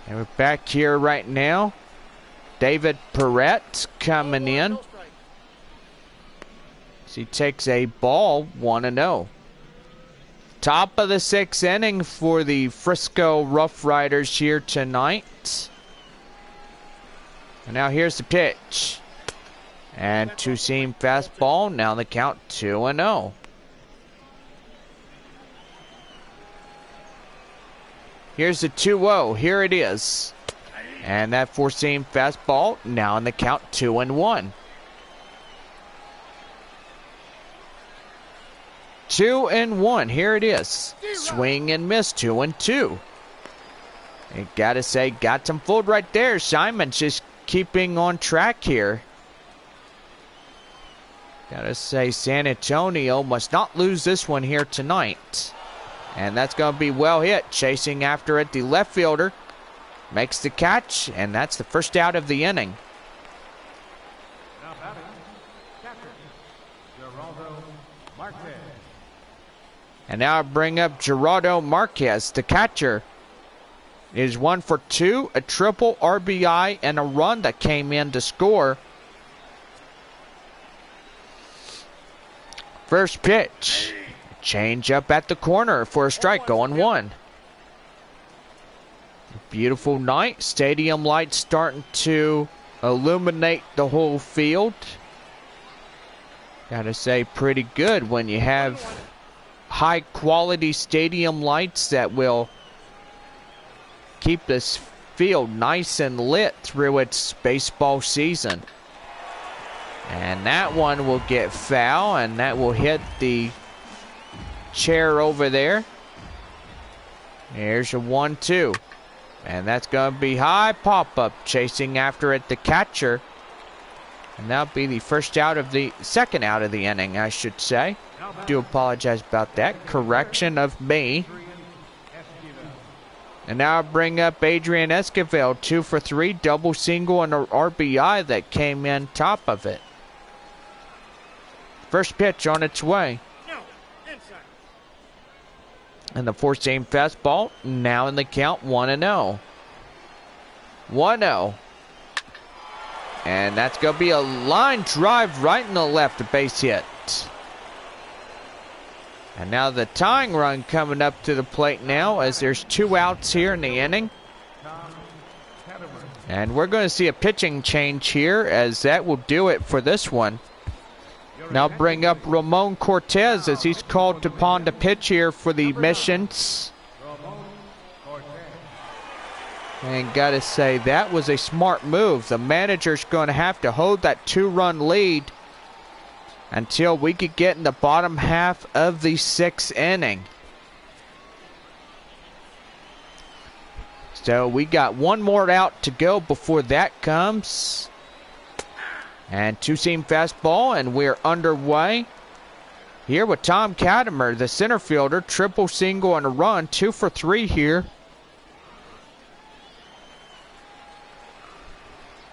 And we're back here right now. David Perrette coming in. So he takes a ball, 1-0. Top of the 6th inning for the Frisco RoughRiders here tonight. And now here's the pitch. And 2-seam fastball. Now the count 2-0. Here's the 2-0. Here it is. And that 4-seam fastball. Now in the count 2-1. 2-1. Here it is. Swing and miss. 2-2. And gotta say, got some food right there. Simon's just keeping on track here. Gotta say, San Antonio must not lose this one here tonight. And that's going to be well hit. Chasing after it, the left fielder makes the catch, and that's the first out of the inning. Now batting, catcher, Geraldo Marquez. And now I bring up Gerardo Marquez, the catcher. It is 1 for 2, a triple RBI, and a run that came in to score. First pitch. Change up at the corner for a strike, going 1. Beautiful night. Stadium lights starting to illuminate the whole field. Gotta say, pretty good when you have high quality stadium lights that will keep this field nice and lit through its baseball season. And that one will get foul, and that will hit the chair over there. Here's a 1-2. And that's going to be high pop-up, chasing after it the catcher. And that'll be the second out of the inning, I should say. Do apologize about that. Correction of me. And now I'll bring up Adrian Esquivel, 2 for 3, double single and an RBI that came in top of it. First pitch on its way. And the 4-seam fastball now in the count, 1-0. 1-0. And that's going to be a line drive right in the left base hit. And now the tying run coming up to the plate now, as there's 2 outs here in the inning. And we're going to see a pitching change here, as that will do it for this one. Now bring up Ramon Cortez, as he's called upon to pitch here for the Missions. And gotta say, that was a smart move. The manager's going to have to hold that 2-run lead until we could get in the bottom half of the 6th inning. So we got 1 more out to go before that comes. And 2-seam fastball, and we're underway. Here with Tom Katimer, the center fielder, triple single and a run, 2 for 3 here.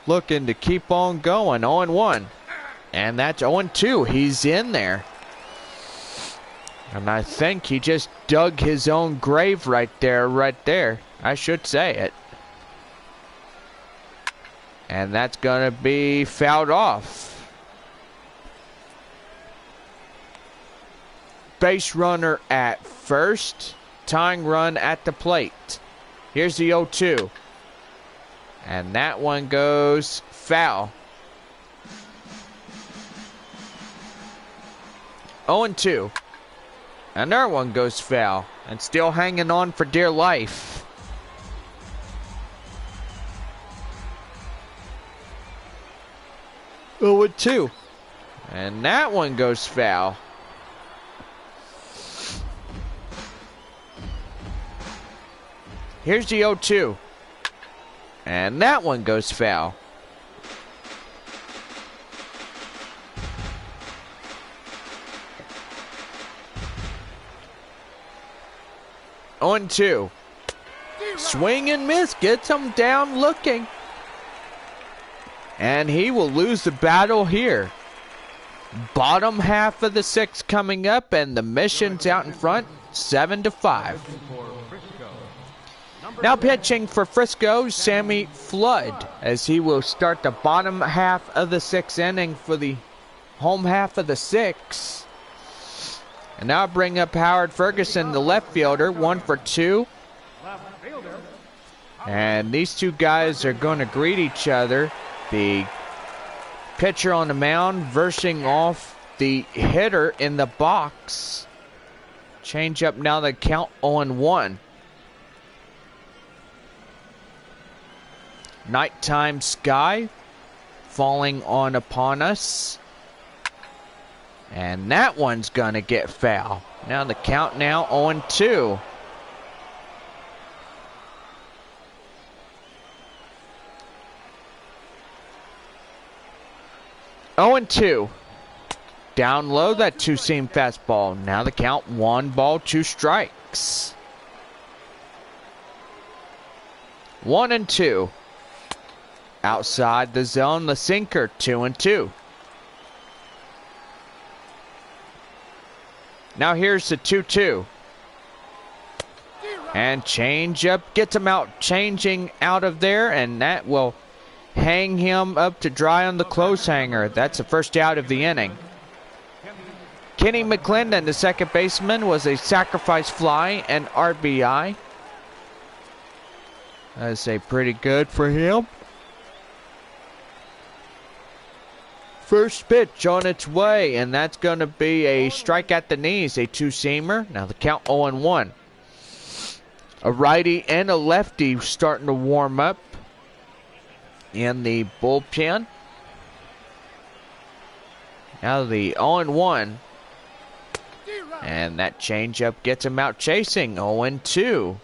Looking to keep on going, 0-1. And that's 0-2. He's in there. And I think he just dug his own grave right there. I should say it. And that's going to be fouled off. Base runner at first. Tying run at the plate. Here's the 0-2. And that one goes foul. 0-2. Another one goes foul. And still hanging on for dear life. 0-2. And that one goes foul. Here's the 0-2. And that one goes foul. On 2. Swing and miss. Gets him down looking. And he will lose the battle here. Bottom half of the 6th coming up, and the Missions out in front, 7-5. Now pitching for Frisco, Sammy Flood, as he will start the bottom half of the 6th inning for the home half of the 6th. And now bring up Howard Ferguson, the left fielder, 1 for 2. And these 2 guys are going to greet each other. The pitcher on the mound versing off the hitter in the box. Change up now, the count 0-1. Nighttime sky falling on upon us. And that one's going to get foul. Now the count now 0-2. Oh, and 2. Down low, that 2-seam fastball. Now the count 1 ball, 2 strikes. 1-2. Outside the zone, the sinker, 2-2. Now here's the 2-2. And change up, gets him out, changing out of there, and that will hang him up to dry on the clothes hanger. That's the first out of the inning. Kenny McClendon, the second baseman, was a sacrifice fly and RBI. I'd say pretty good for him. First pitch on its way, and that's going to be a strike at the knees, a 2-seamer. Now the count 0-1. A righty and a lefty starting to warm up in the bullpen. Now the 0-1. And that changeup gets him out chasing. 0-2.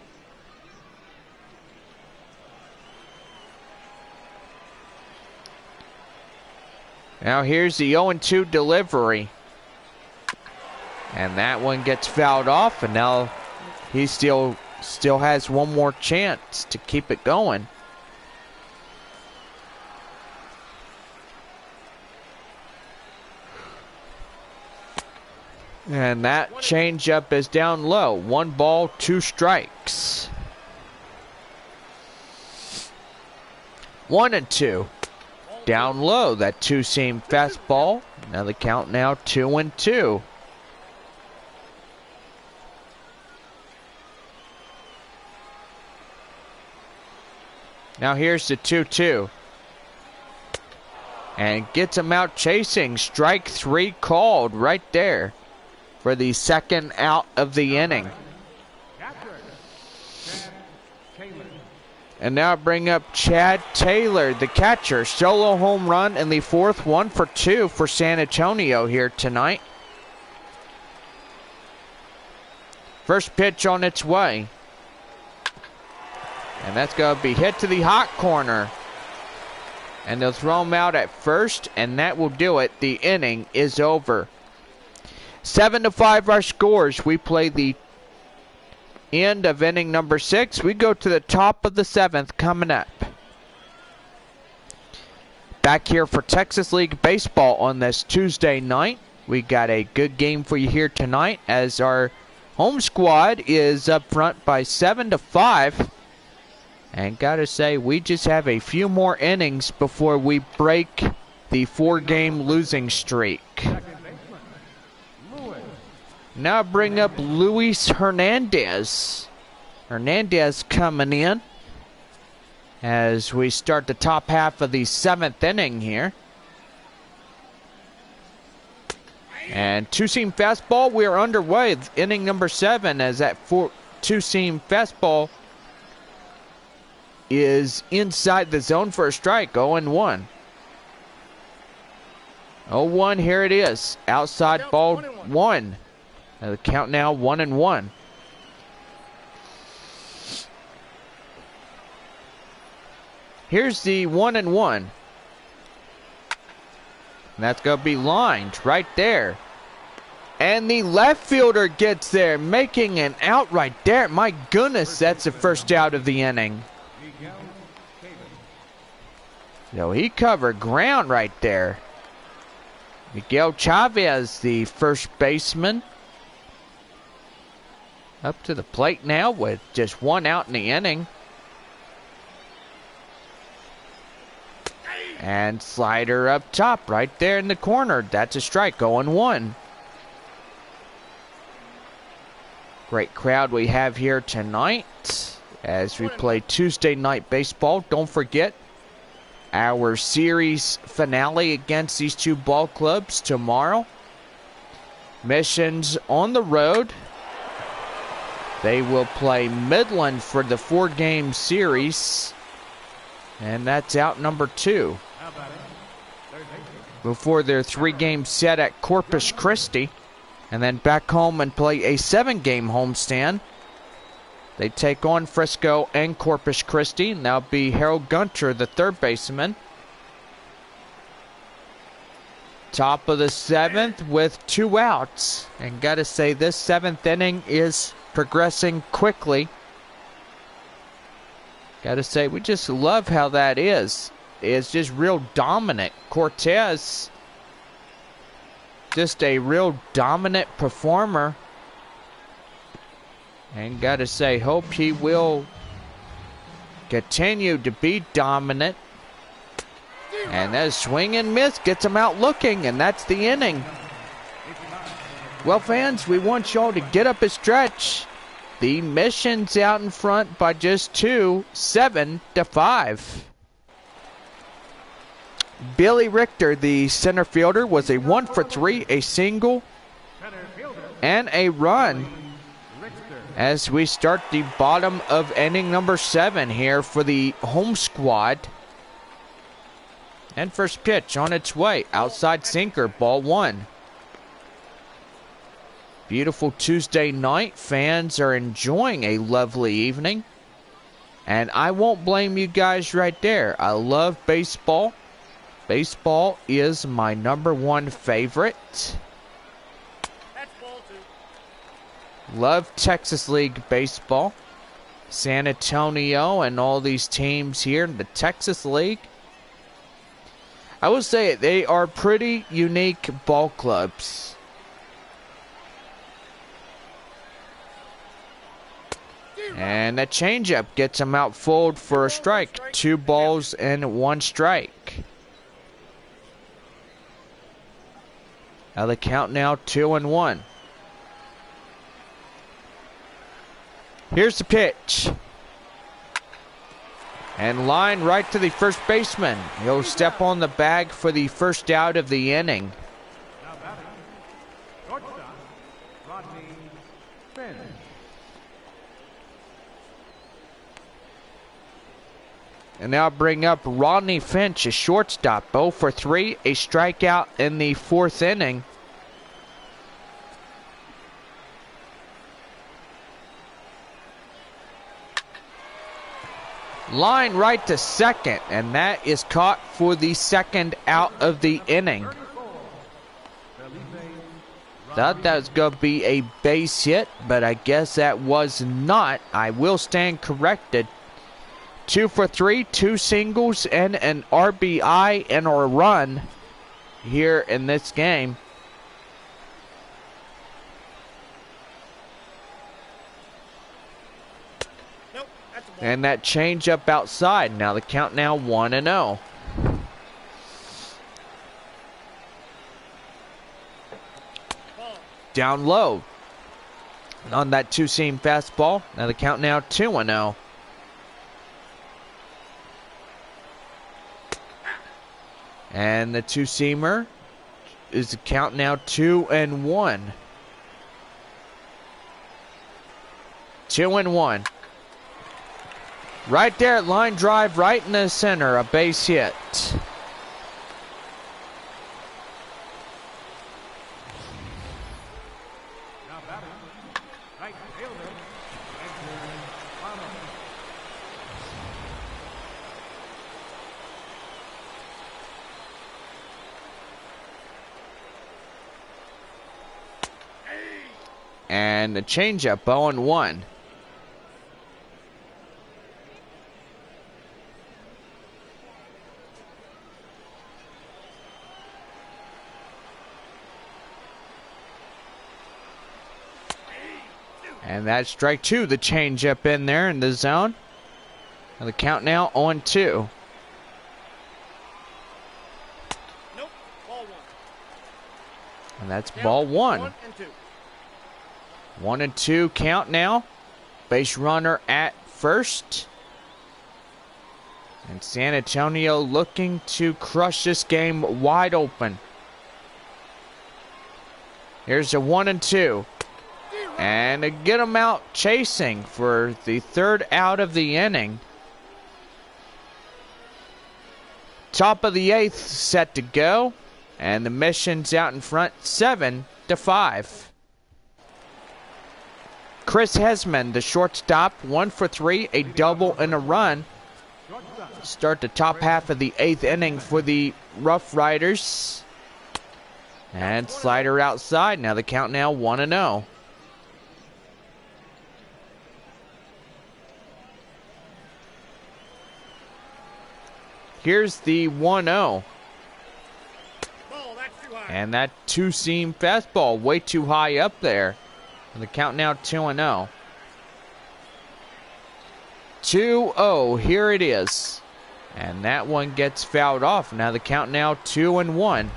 Now here's the 0-2 delivery. And that one gets fouled off, and now he still has one more chance to keep it going. And that changeup is down low. 1 ball, 2 strikes. 1-2. Down low, that 2-seam fastball. Now the count now 2-2. Now here's the 2-2. And gets him out chasing. Strike 3 called right there for the second out of the inning. And now bring up Chad Taylor, the catcher. Solo home run in the 4th, 1 for 2 for San Antonio here tonight. First pitch on its way. And that's going to be hit to the hot corner. And they'll throw him out at first, and that will do it. The inning is over. 7-5 our scores. We play the end of inning number 6. We go to the top of the 7th coming up. Back here for Texas League Baseball on this Tuesday night. We got a good game for you here tonight as our home squad is up front by 7-5. And gotta say, we just have a few more innings before we break the 4-game losing streak. Now bring up Luis Hernandez. Hernandez coming in as we start the top half of the 7th inning here. And 2-seam fastball, we are underway. Inning number 7 as that 2-seam fastball is inside the zone for a strike. 0-1. 0-1, here it is. Outside ball 1. The count now 1-1. Here's the 1-1. And that's going to be lined right there. And the left fielder gets there, making an out right there. My goodness, that's the first out of the inning. So he covered ground right there. Miguel Chavez, the first baseman, up to the plate now with just 1 out in the inning. And slider up top right there in the corner. That's a strike. 0-1. Great crowd we have here tonight as we play Tuesday night baseball. Don't forget our series finale against these 2 ball clubs tomorrow. Missions on the road. They will play Midland for the 4-game series. And that's out number 2. Before their 3-game set at Corpus Christi. And then back home and play a 7-game homestand. They take on Frisco and Corpus Christi. And that'll be Harold Gunter, the 3rd baseman. Top of the 7th with 2 outs. And gotta say, this 7th inning is progressing quickly. Gotta say, we just love how that is. It's just real dominant. Cortez, just a real dominant performer. And gotta say, hope he will continue to be dominant. And that swing and miss gets him out looking, and that's the inning. Well, fans, we want y'all to get up a stretch. The Mission's out in front by just 2, 7-5. Billy Richter, the center fielder, was a 1 for 3, a single, and a run. as we start the bottom of inning number 7 here for the home squad. And first pitch on its way. Outside sinker, ball 1. Beautiful Tuesday night. Fans are enjoying a lovely evening. And I won't blame you guys right there. I love baseball. Baseball is my number 1 favorite. That's ball 2. Love Texas League baseball. San Antonio and all these teams here in the Texas League. I will say it, they are pretty unique ball clubs. And that changeup gets him outfouled for a strike. 2 balls and 1 strike. Now the count now 2-1. Here's the pitch. And line right to the first baseman. He'll step on the bag for the first out of the inning. Now batting, shortstop, Rodney Finch. And now bring up Rodney Finch, a shortstop. 0 for 3, a strikeout in the 4th inning. Line right to second, and that is caught for the 2nd out of the inning. Thought that was going to be a base hit, but I guess that was not. I will stand corrected. 2 for 3, 2 singles, and an RBI and a run here in this game. Nope, that's a ball. And that change up outside. Now the count now 1-0. Ball. Down low on that 2-seam fastball. Now the count now 2-0. And the 2-seamer is the count now 2-1. 2-1. Right there, line drive right in the center, a base hit. Now batting, right fielder, Edgar Palmer. And the changeup 0-1. And that's strike 2, the changeup in there in the zone. And the count now 0-2. Nope, ball 1. And that's Down, ball 1. 1 and 2. 1-2 count now. Base runner at first. And San Antonio looking to crush this game wide open. Here's a 1-2. And to get him out chasing for the 3rd out of the inning. Top of the 8th set to go. And the mission's out in front 7-5. Chris Hesman, the shortstop, 1 for 3, a double and a run. Start the top half of the 8th inning for the RoughRiders. And slider outside. Now the count now 1-0. Here's the 1-0. Ball, that's too high. And that 2-seam fastball way too high up there. And the count now 2-0. 2-0, here it is. And that one gets fouled off. Now the count now 2-1.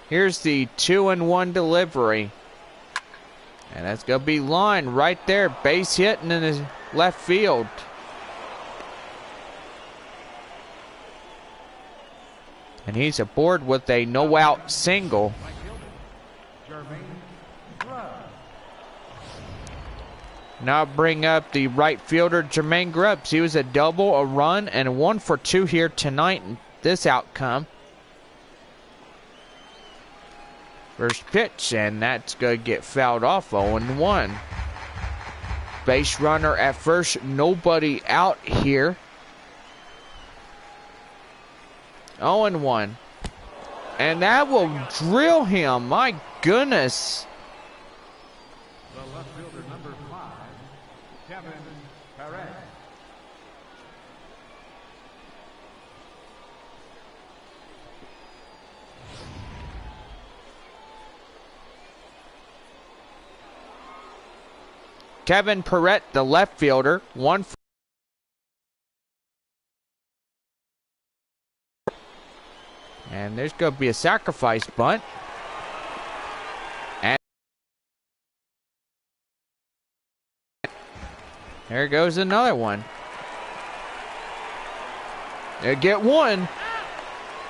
Here's the 2-1 delivery. And that's going to be line right there. Base hitting in the left field. And he's aboard with a no-out single. Now bring up the right fielder, Jermaine Grubbs. He was a double, a run, and a 1 for 2 here tonight in this outcome. First pitch, and that's going to get fouled off, 0-1. Base runner at first, nobody out here. 0-1. And that will drill him, my goodness. The left fielder, number 5, Kevin Perez. Kevin Perret, the left fielder, 1 for and there's going to be a sacrifice bunt. And there goes another one. They get one.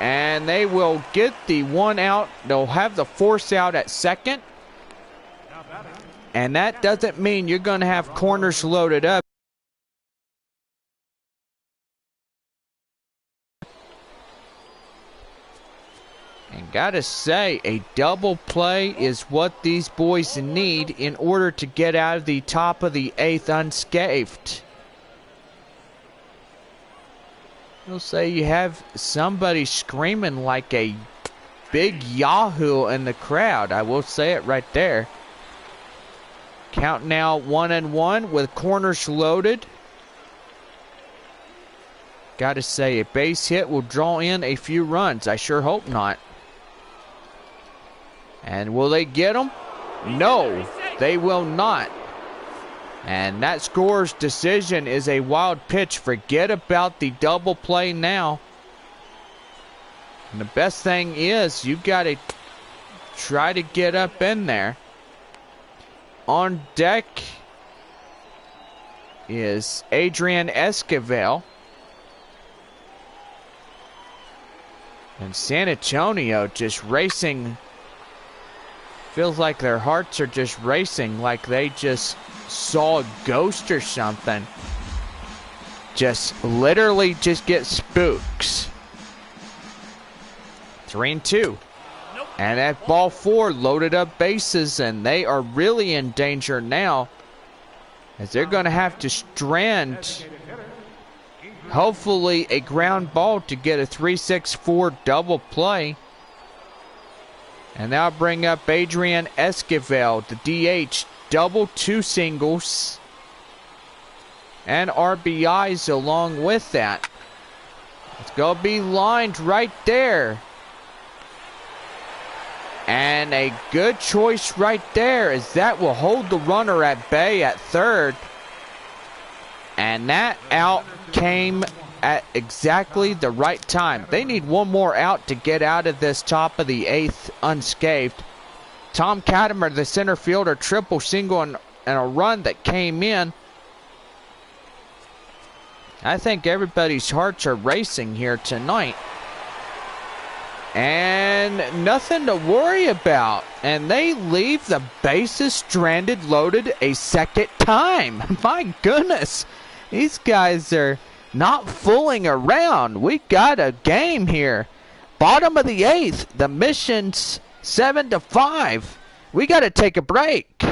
And they will get the 1 out. They'll have the force out at second. And that doesn't mean you're going to have corners loaded up. And gotta say, a double play is what these boys need in order to get out of the top of the 8th unscathed. You'll say you have somebody screaming like a big yahoo in the crowd. I will say it right there. Count now 1-1 with corners loaded. Gotta say, a base hit will draw in a few runs. I sure hope not. And will they get them? No, they will not. And that scorer's decision is a wild pitch. Forget about the double play now. And the best thing is you got to try to get up in there. On deck is Adrian Esquivel. And San Antonio just racing. Feels like their hearts are just racing, like they just saw a ghost or something. Just literally just get spooks. 3-2. And at ball 4, loaded up bases, and they are really in danger now, as they're going to have to strand, hopefully, a ground ball to get a 3-6-4 double play. And now bring up Adrian Esquivel, the DH, double 2 singles, and RBIs along with that. It's going to be lined right there. And a good choice right there, as that will hold the runner at bay at third. And that out came at exactly the right time. They need one more out to get out of this top of the 8th unscathed. Tom Katimer, the center fielder, triple single and a run that came in. I think everybody's hearts are racing here tonight. And nothing to worry about. And they leave the bases stranded, loaded a second time. My goodness. These guys are not fooling around. We got a game here. Bottom of the 8th. The mission's 7-5. We got to take a break.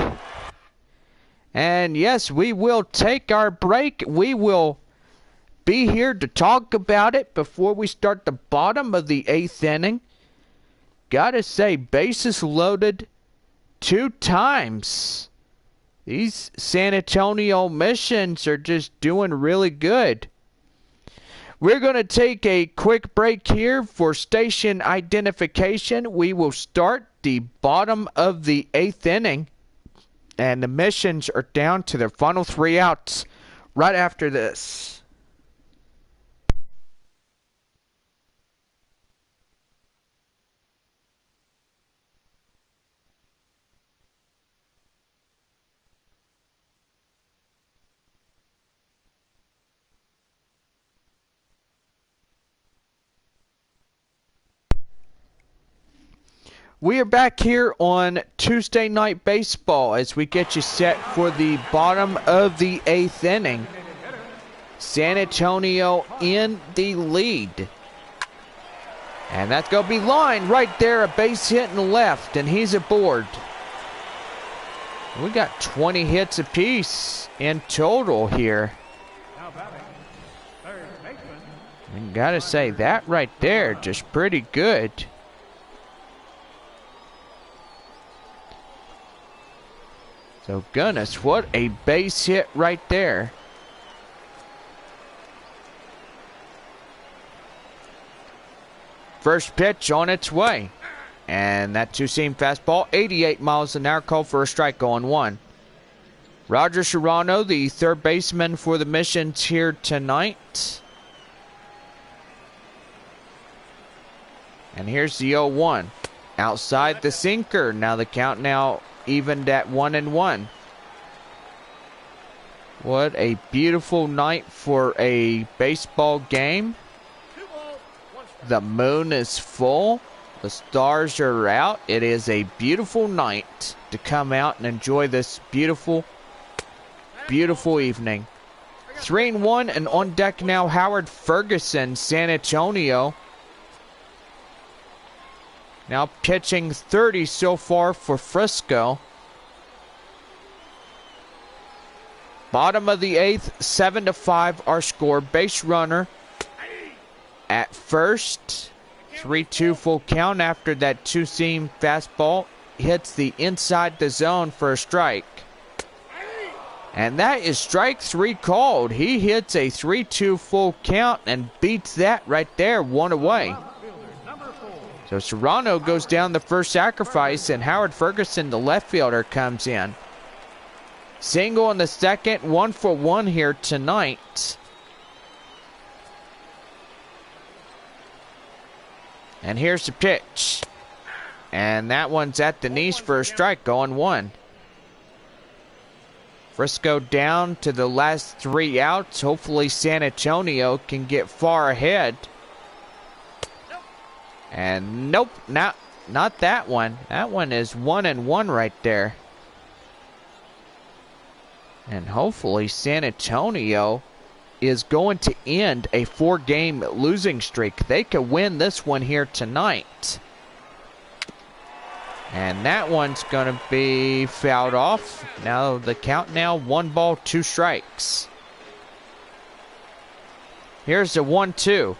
And yes, we will take our break. We will be here to talk about it before we start the bottom of the 8th inning. Gotta say, bases loaded 2 times. These San Antonio missions are just doing really good. We're going to take a quick break here for station identification. We will start the bottom of the 8th inning. And the missions are down to their final 3 outs right after this. We are back here on Tuesday Night Baseball as we get you set for the bottom of the 8th inning. San Antonio in the lead. And that's going to be lined right there, a base hit in the left, and he's aboard. We got 20 hits apiece in total here. Now batting, third baseman. And gotta say, that right there, just pretty good. So goodness, what a base hit right there. First pitch on its way. And that two-seam fastball, 88 miles an hour, called for a strike on one. Roger Serrano, the third baseman for the Missions here tonight. And here's the 0-1. Outside the sinker. Now the count now evened at 1-1. What a beautiful night for a baseball game. The moon is full. The stars are out. It is a beautiful night to come out and enjoy this beautiful, beautiful evening. 3-1, and on deck now Howard Ferguson, San Antonio. Now pitching 30 so far for Frisco. Bottom of the 8th, 7-5 our score. Base runner at first. 3-2 full count after that two-seam fastball hits the inside the zone for a strike. And that is strike 3 called. He hits a 3-2 full count and beats that right there, 1 away. So Serrano goes down the first sacrifice, and Howard Ferguson, the left fielder, comes in. Single in the second, 1 for 1 here tonight. And here's the pitch. And that one's at the knees for a strike, going 1. Frisco down to the last 3 outs. Hopefully San Antonio can get far ahead. And nope, not that one. That one is 1-1 right there. And hopefully San Antonio is going to end a 4-game losing streak. They could win this one here tonight. And that one's going to be fouled off. Now the count now 1 ball, 2 strikes. Here's the 1-2.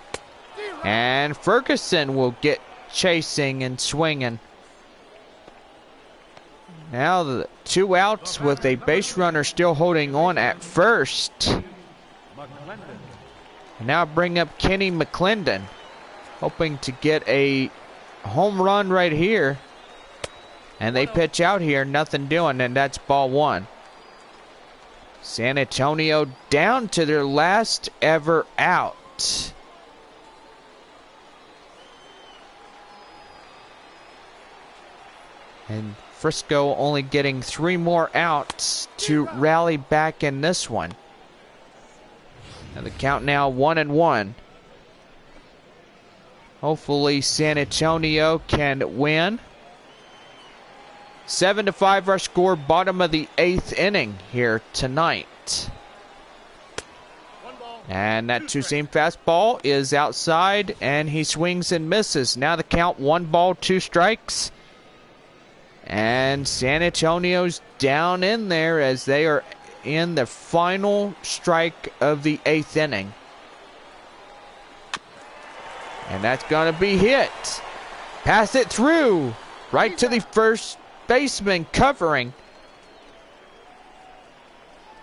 And Ferguson will get chasing and swinging. Now the 2 outs with a base runner still holding on at first. Now bring up Kenny McClendon, hoping to get a home run right here. And they pitch out here, nothing doing, and that's ball 1. San Antonio down to their last ever out. And Frisco only getting 3 more outs to rally back in this one. And the count now 1-1. Hopefully San Antonio can win. 7-5 our score, bottom of the 8th inning here tonight. And that two-seam fastball is outside, and he swings and misses. Now the count 1 ball, 2 strikes. And San Antonio's down in there as they are in the final strike of the 8th inning. And that's going to be hit. Pass it through. Right to the first baseman covering.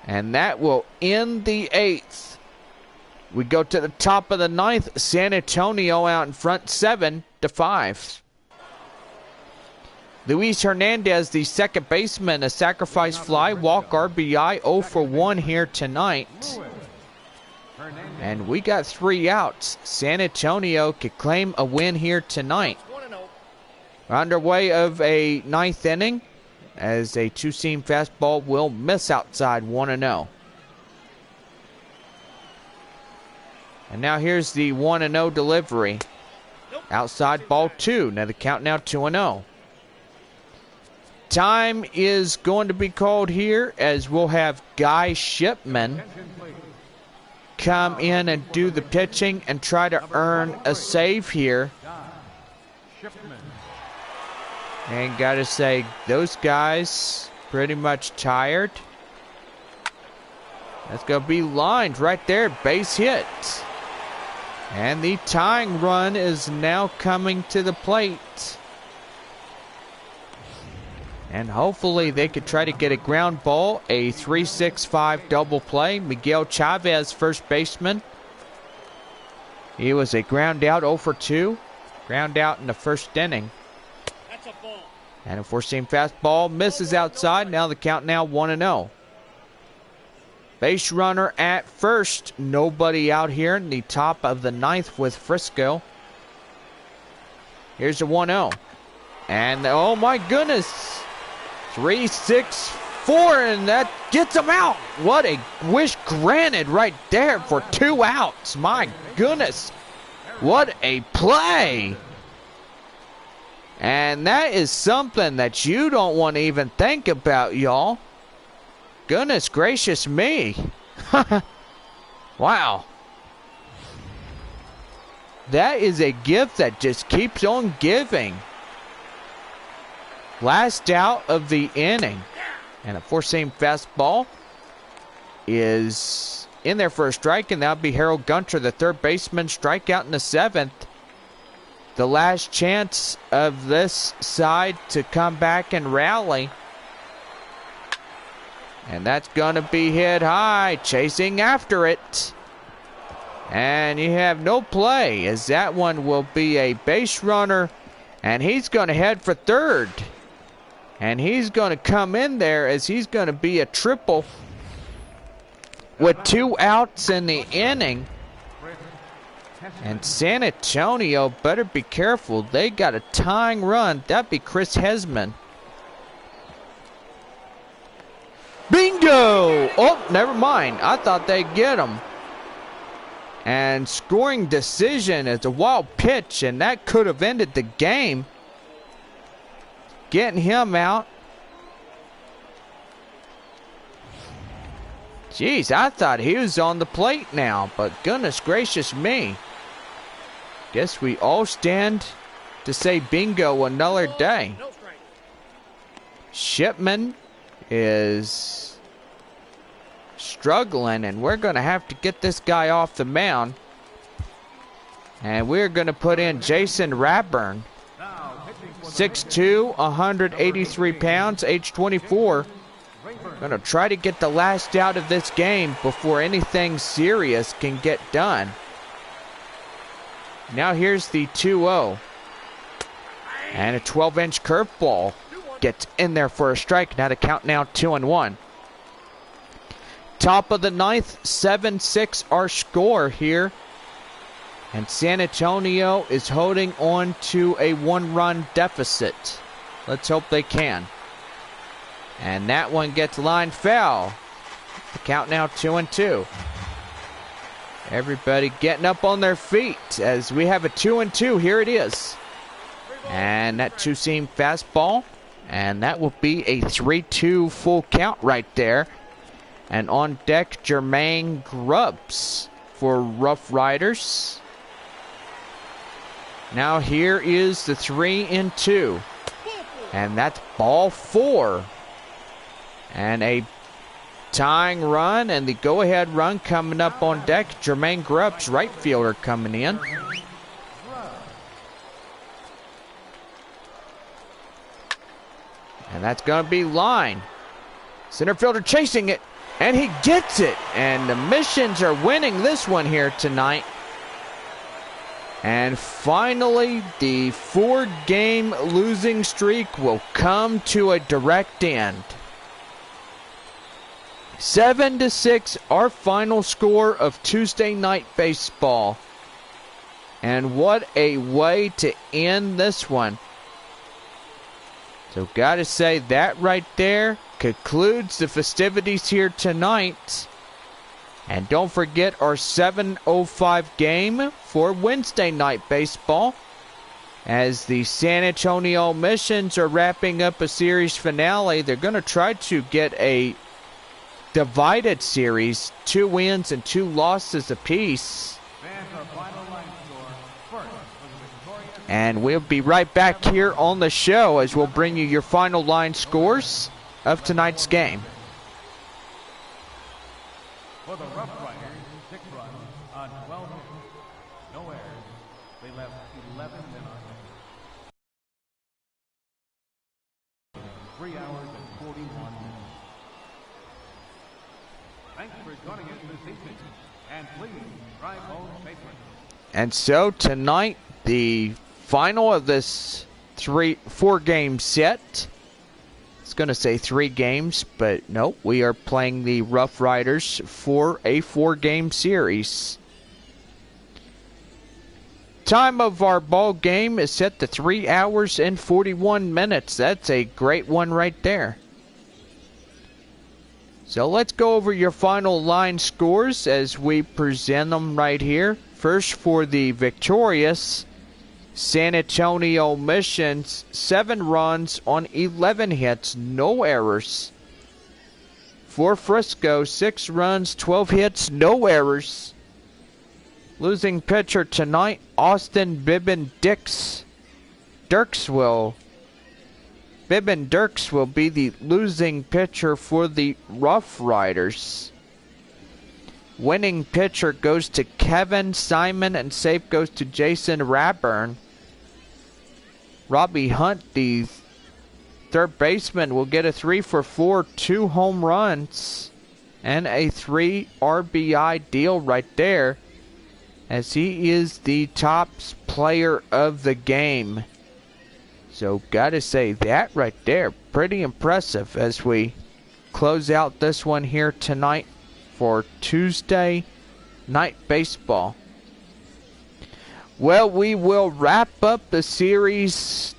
And that will end the 8th. We go to the top of the 9th. San Antonio out in front 7-5. Luis Hernandez, the second baseman, a sacrifice fly, walk, RBI, 0 for 1 here tonight. And we got 3 outs. San Antonio could claim a win here tonight. We're underway of a 9th inning as a two-seam fastball will miss outside 1-0. And now here's the 1-0 delivery. Outside ball 2. Now the count now 2-0. time is going to be called here as we'll have Guy Shipman come in and do the pitching and try to earn a save here. And gotta say, those guys pretty much tired. That's gonna be lined right there, base hit. And the tying run is now coming to the plate. And hopefully they could try to get a ground ball, a 3-6-5 double play. Miguel Chavez, first baseman. He was a ground out 0 for 2. Ground out in the first inning. That's a ball. And a four-seam fastball misses outside. Now the count now 1-0. Base runner at first. Nobody out here in the top of the ninth with Frisco. Here's a 1-0. And oh my goodness. 3-6-4, and that gets him out. What a wish granted right there for 2 outs. My goodness. What a play. And that is something that you don't want to even think about, y'all. Goodness gracious me. Wow. That is a gift that just keeps on giving. Last out of the inning. And a four-seam fastball is in there for a strike, and that'll be Harold Gunter, the third baseman, strikeout in the 7th. The last chance of this side to come back and rally. And that's going to be hit high, chasing after it. And you have no play, as that one will be a base runner, and he's going to head for third. And he's going to come in there as he's going to be a triple with 2 outs in the inning. And San Antonio better be careful. They got a tying run. That'd be Chris Hesman. Bingo! Oh, never mind. I thought they'd get him. And scoring decision is a wild pitch, and that could have ended the game. Getting him out. Jeez, I thought he was on the plate now, but goodness gracious me. Guess we all stand to say bingo another day. No strike. Shipman is struggling, and we're going to have to get this guy off the mound. And we're going to put in Jason Radburn. 6'2", 183 pounds, age 24. Going to try to get the last out of this game before anything serious can get done. Now here's the 2-0. And a 12-inch curveball gets in there for a strike. Now to count now 2-1. Top of the ninth, 7-6 our score here. And San Antonio is holding on to a 1-run deficit. Let's hope they can. And that one gets line foul. The count now 2-2. Everybody getting up on their feet as we have a 2-2. Here it is. And that two-seam fastball. And that will be a 3-2 full count right there. And on deck, Jermaine Grubbs for RoughRiders. Now here is the 3-2. And that's ball 4. And a tying run and the go-ahead run coming up on deck. Jermaine Grubbs, right fielder, coming in. And that's going to be line. Center fielder chasing it. And he gets it. And the Missions are winning this one here tonight. And finally, the 4-game losing streak will come to a direct end. 7-6, our final score of Tuesday Night Baseball. And what a way to end this one. So gotta say, that right there concludes the festivities here tonight. And don't forget our 7:05 game for Wednesday Night Baseball. As the San Antonio Missions are wrapping up a series finale, they're going to try to get a divided series, 2 wins and 2 losses apiece. And we'll be right back here on the show as we'll bring you your final line scores of tonight's game. For the RoughRiders, 6 runs on 12 hits, no errors. They left 11 men on base. 3 hours and 41 minutes. Thanks for joining us this evening, and please drive home safely. And so tonight, the final of this 4-game set. It's going to say 3 games, but no, we are playing the RoughRiders for a 4-game series. Time of our ball game is set to 3 hours and 41 minutes. That's a great one right there. So let's go over your final line scores as we present them right here. First, for the victorious San Antonio Missions, 7 runs on 11 hits, no errors. For Frisco, 6 runs, 12 hits, no errors. Losing pitcher tonight, Austin Bibbin Dirks will be the losing pitcher for the RoughRiders. Winning pitcher goes to Kevin Simon, and save goes to Jason Raburn. Robbie Hunt, the third baseman, will get a 3-for-4, 2 home runs, and a 3 RBI deal right there, as he is the top player of the game. So gotta say, that right there, pretty impressive as we close out this one here tonight for Tuesday Night Baseball. Well, we will wrap up the series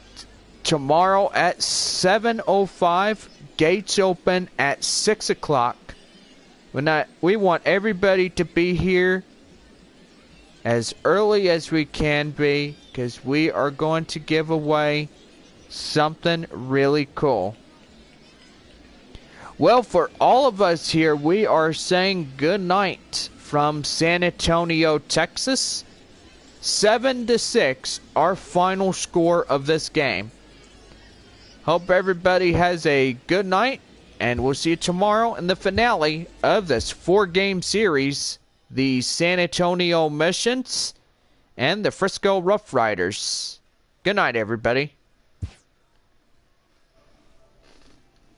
tomorrow at 7:05. Gates open at 6 o'clock. We want everybody to be here as early as we can be, because we are going to give away something really cool. Well, for all of us here, we are saying good night from San Antonio, Texas. 7-6, our final score of this game. Hope everybody has a good night, and we'll see you tomorrow in the finale of this 4-game series, the San Antonio Missions and the Frisco RoughRiders. Good night, everybody.